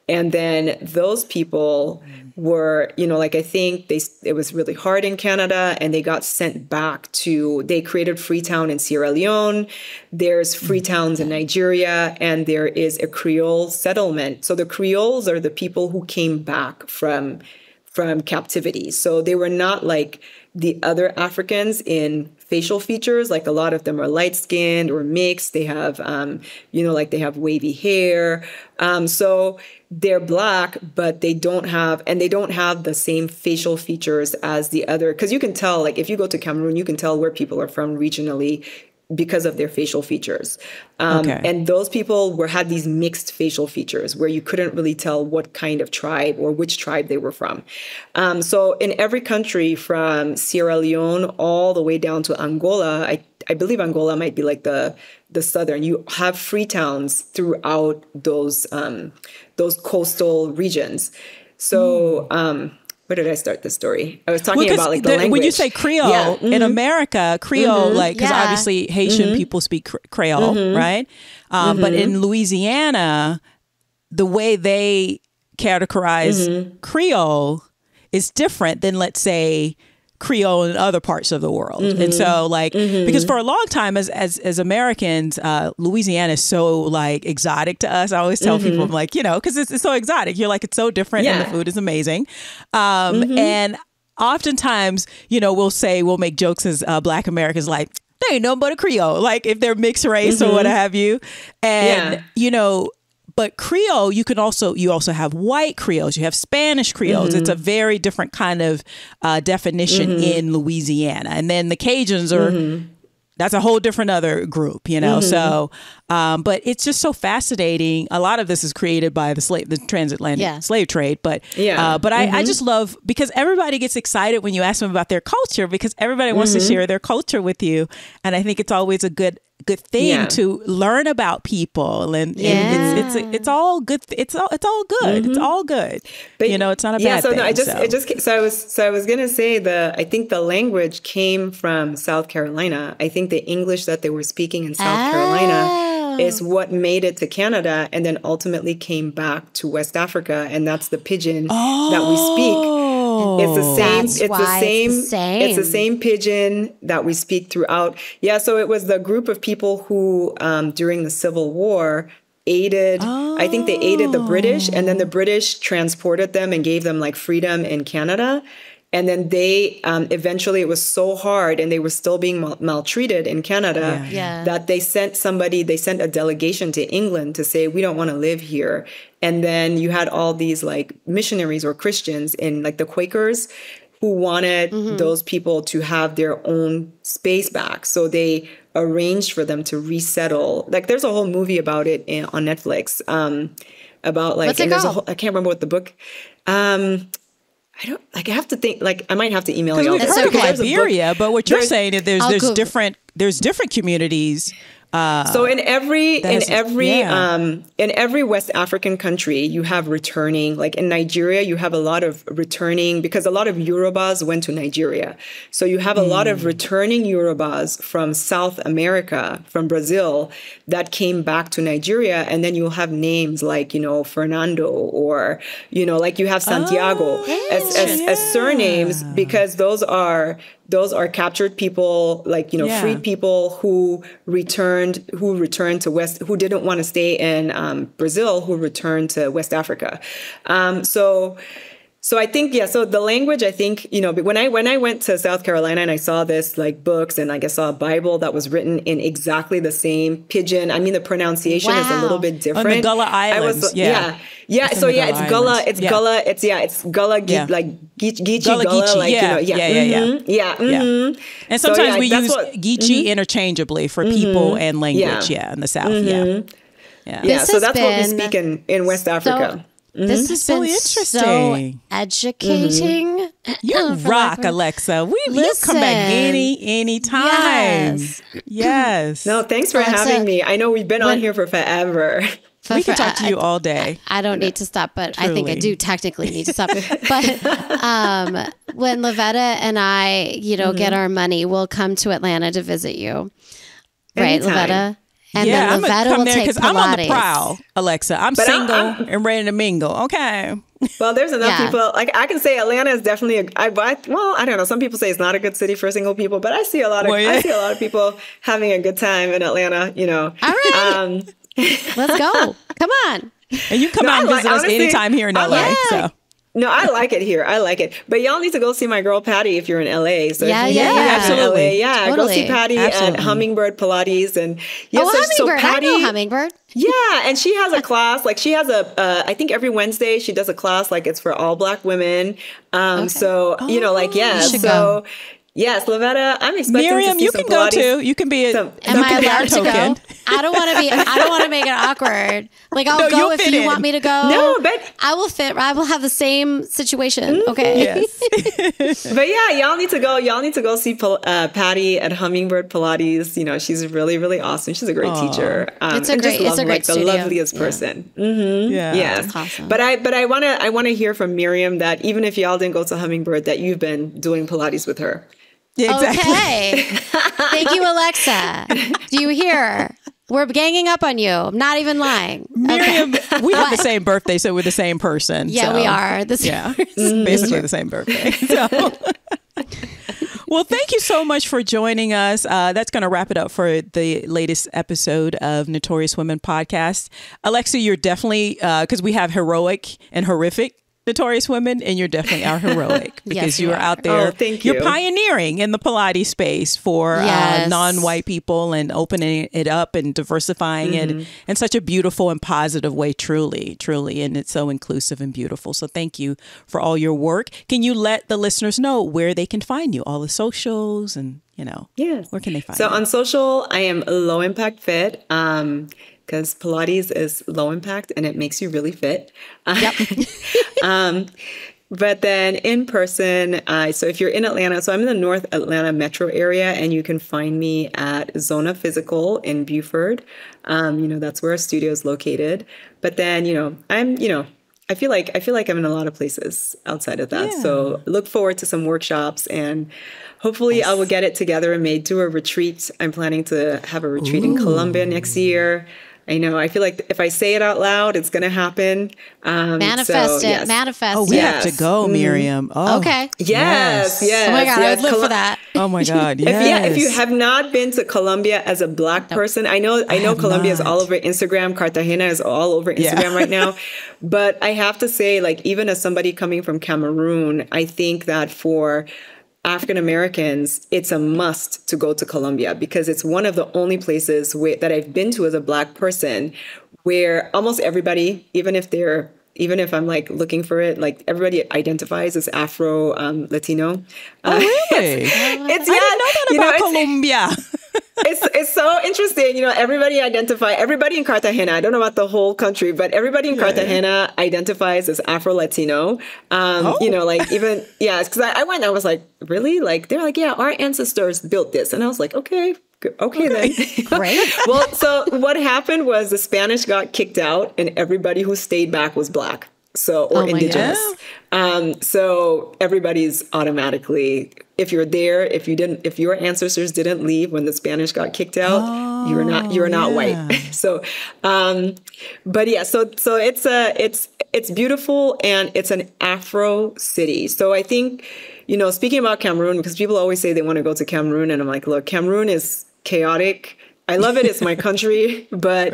And then those people were, you know, like I think it was really hard in Canada and they got sent back they created Freetown in Sierra Leone. There's Freetowns in Nigeria, and there is a Creole settlement. So the Creoles are the people who came back from captivity. So they were not like the other Africans in facial features. Like a lot of them are light skinned or mixed. They have, you know, like they have wavy hair. So they're Black, but they don't have the same facial features as the other. Because you can tell, like if you go to Cameroon, you can tell where people are from regionally because of their facial features. And those people had these mixed facial features where you couldn't really tell what kind of tribe or which tribe they were from. So in every country from Sierra Leone all the way down to Angola, I believe Angola might be like the southern, you have free towns throughout those coastal regions. So, where did I start this story? I was talking about like the language. When you say Creole in America, Creole, like, because obviously Haitian people speak Creole, right? But in Louisiana, the way they categorize Creole is different than, let's say, Creole in other parts of the world. And so like, because for a long time as Americans, Louisiana is so like exotic to us. I always tell people, I'm like, you know, because it's so exotic. You're like, it's so different and the food is amazing. And oftentimes, you know, we'll make jokes as Black Americans like, they ain't nothing but a Creole, like if they're mixed race or what have you. And, you know, but Creole, you also have white Creoles, you have Spanish Creoles. It's a very different kind of definition in Louisiana. And then the Cajuns are, that's a whole different other group, you know? So, but it's just so fascinating. A lot of this is created by the transatlantic slave trade. But, I just love, because everybody gets excited when you ask them about their culture, because everybody wants to share their culture with you. And I think it's always a good thing to learn about people, and it's all good. It's all good. It's all good. But, you know, it's not a bad thing. I was gonna say I think the language came from South Carolina. I think the English that they were speaking in South Carolina is what made it to Canada, and then ultimately came back to West Africa, and that's the pidgin that we speak. It's the same. It's the same pidgin that we speak throughout. Yeah. So it was the group of people who, during the Civil War, aided. I think they aided the British, and then the British transported them and gave them like freedom in Canada. And then they eventually, it was so hard, and they were still being maltreated in Canada that they sent a delegation to England to say, we don't want to live here. And then you had all these like missionaries or Christians in like the Quakers who wanted those people to have their own space back. So they arranged for them to resettle. Like there's a whole movie about it on Netflix about like, what's it called? I can't remember what the book, I don't like. I have to think. Like, I might have to email you. We've heard of Liberia, but what you're saying is there's different communities. So in every West African country, you have returning. Like in Nigeria, you have a lot of returning because a lot of Yorubas went to Nigeria. So you have a lot of returning Yorubas from South America, from Brazil, that came back to Nigeria, and then you'll have names like Fernando, or like you have Santiago as surnames, because those are captured people, like, freed people who returned to West, who didn't want to stay in Brazil, who returned to West Africa. So I think, so the language, I think, when I went to South Carolina and I saw this like books, and like I saw a Bible that was written in exactly the same pidgin. I mean, the pronunciation is a little bit different. On the Gullah Islands. It's Gullah. It's Gullah. It's Gullah, like Geechee Gullah. Like, And sometimes we use Geechee interchangeably for people and language. In the South. So that's what we speak in West Africa. This has been so educating. You rock, Alexa. You come back any time. Yes. No, thanks for having me. I know we've been on here for forever. We can talk to you all day. I don't need to stop, but I think I do technically need to stop. But when Lavetta and I, get our money, we'll come to Atlanta to visit you. Right, Anytime. Lavetta? And Yeah, then Lavetta will take Pilates. I'm on the prowl, Alexa. I'm single and ready to mingle. Okay. Well, there's enough people. Like, I can say Atlanta is definitely I don't know. Some people say it's not a good city for single people, but I see a lot of people having a good time in Atlanta. All right, let's go. Come on. And you come out and visit us anytime here in LA. So. No, I like it here. I like it. But y'all need to go see my girl Patty if you're in LA. So absolutely. LA, go see Patty at Hummingbird Pilates. And Hummingbird. Patty, I know Hummingbird. Yeah, and she has a class. Like, she has I think every Wednesday she does a class. Like, it's for all Black women. So go. Yes, Lavetta, I'm expecting Miriam, to see you some can go Pilates. too. You can be Am I allowed to go? I don't want to make it awkward. Like, I'll go if you want me to go. No, but I will fit. I will have the same situation. Okay. Yes. But yeah, y'all need to go. Y'all need to go see Patty at Hummingbird Pilates. She's really, really awesome. She's a great teacher. It's a great the studio. loveliest person. Mm-hmm. Yeah. Yes. That's awesome. But I want to hear from Miriam that even if y'all didn't go to Hummingbird, that you've been doing Pilates with her. Yeah, exactly. Okay. Thank you, Alexa. Do you hear? We're ganging up on you. I'm not even lying. Miriam, we have the same birthday, so we're the same person. Yeah, we are. Basically the same birthday. So. Well, thank you so much for joining us. That's going to wrap it up for the latest episode of Notorious Women Podcast. Alexa, you're definitely, because we have heroic and horrific Notorious Women, and you're definitely our heroic because you are out there. Oh, thank you. You're pioneering in the Pilates space for non-white people and opening it up and diversifying it in such a beautiful and positive way, truly. And it's so inclusive and beautiful. So thank you for all your work. Can you let the listeners know where they can find you, all the socials and, yes. where can they find you? you? So on social, I am Low Impact Fit. Because Pilates is low impact and it makes you really fit. Yep. But then in person, so if you're in Atlanta, so I'm in the North Atlanta metro area, and you can find me at Zona Physical in Buford. That's where our studio is located. But then, I feel like I'm in a lot of places outside of that. Yeah. So look forward to some workshops, and hopefully I will get it together and maybe do a retreat. I'm planning to have a retreat in Colombia next year. I know. I feel like if I say it out loud, it's going to happen. Manifest it. Manifest it. Oh, we have to go, Miriam. Oh, okay. Yes. Oh my God, I'd live for that. Oh my God, yes. If you have not been to Colombia as a Black person, I know Colombia is all over Instagram. Cartagena is all over Instagram right now. But I have to say, like, even as somebody coming from Cameroon, I think that for African Americans, it's a must to go to Colombia, because it's one of the only places that I've been to as a Black person where almost everybody, even if I'm like looking for it, like everybody identifies as Afro Latino. Oh, really? I didn't know that about Colombia. It's so interesting. Everybody in Cartagena, I don't know about the whole country, but everybody in Cartagena identifies as Afro Latino. Because I went, I was like, really? Like, they're like, yeah, our ancestors built this. And I was like, okay then. Great. Well, so what happened was the Spanish got kicked out and everybody who stayed back was Black. Or indigenous. So everybody's automatically, if you're there, if your ancestors didn't leave when the Spanish got kicked out, you're not white. So it's beautiful, and it's an Afro city. So I think, speaking about Cameroon, because people always say they want to go to Cameroon, and I'm like, look, Cameroon is chaotic. I love it. It's my country. But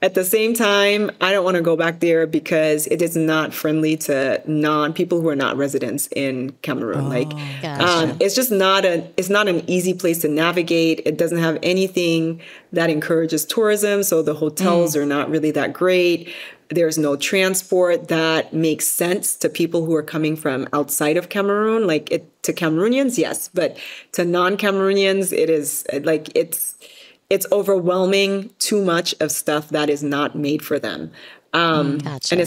at the same time, I don't want to go back there because it is not friendly to people who are not residents in Cameroon. It's just it's not an easy place to navigate. It doesn't have anything that encourages tourism. So the hotels are not really that great. There's no transport that makes sense to people who are coming from outside of Cameroon. To Cameroonians, yes. But to non-Cameroonians, it is it's overwhelming, too much of stuff that is not made for them. Gotcha. And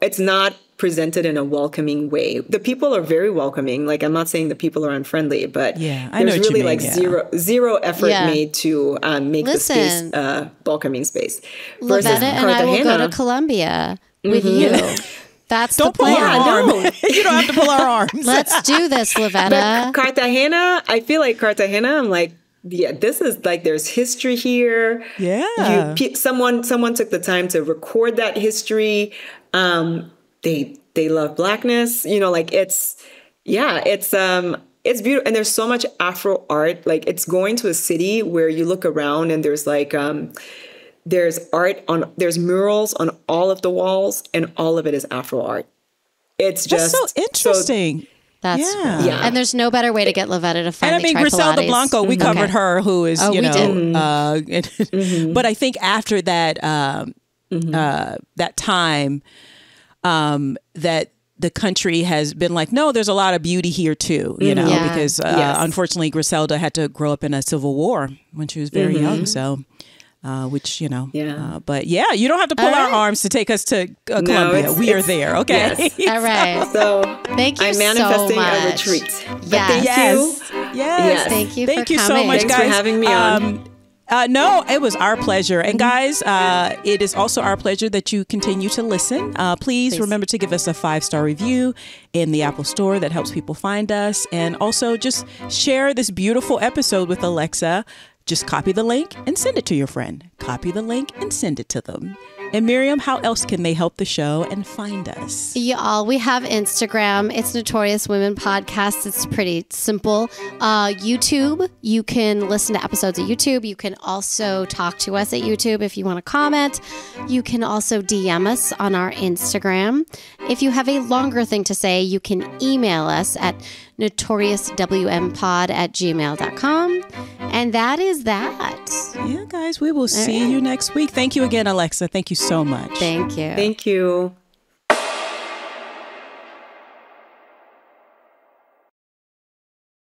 it's not presented in a welcoming way. The people are very welcoming. Like, I'm not saying the people are unfriendly, but I know there's what you really mean, like zero effort Yeah. made to make the space welcoming space. Versus Lavetta and I will go to Colombia with you. That's Don't the pull plan. our arm. You don't have to pull our arms. Let's do this, Lavetta. But Cartagena, I feel like Cartagena, I'm like, yeah, this is like, there's history here. Yeah. Someone took the time to record that history. They love Blackness, you know, like it's beautiful. And there's so much Afro art. Like, it's going to a city where you look around and there's like, there's murals on all of the walls, and all of it is Afro art. It's just That's so interesting. That's Yeah. And there's no better way to get Lavetta to finally And I mean, try Griselda Pilates. Blanco, we covered her, who is, we did. but I think after that, that time, that the country has been like, no, there's a lot of beauty here too, you know, Yeah. because unfortunately Griselda had to grow up in a civil war when she was very young. So, which, you know, but yeah, you don't have to pull our arms to take us to Colombia. We are there. Okay. Yes. All right. So Thank you I'm so manifesting much. a retreat. But Yes. thank you. Yes. Thank you Thank for you so coming. much, Thanks guys. for having me on. No, it was our pleasure. And guys, it is also our pleasure that you continue to listen. Please remember to give us a 5-star review in the Apple Store. That helps people find us. And also just share this beautiful episode with Alexa. Just copy the link and send it to your friend. Copy the link and send it to them. And Miriam, how else can they help the show and find us? Y'all, we have Instagram. It's Notorious Women Podcast. It's pretty simple. YouTube, you can listen to episodes at YouTube. You can also talk to us at YouTube if you want to comment. You can also DM us on our Instagram. If you have a longer thing to say, you can email us at notoriouswmpod@gmail.com. And that is that. Yeah, guys, we will see you next week. Thank you again, Alexa. Thank you so much. Thank you. Thank you.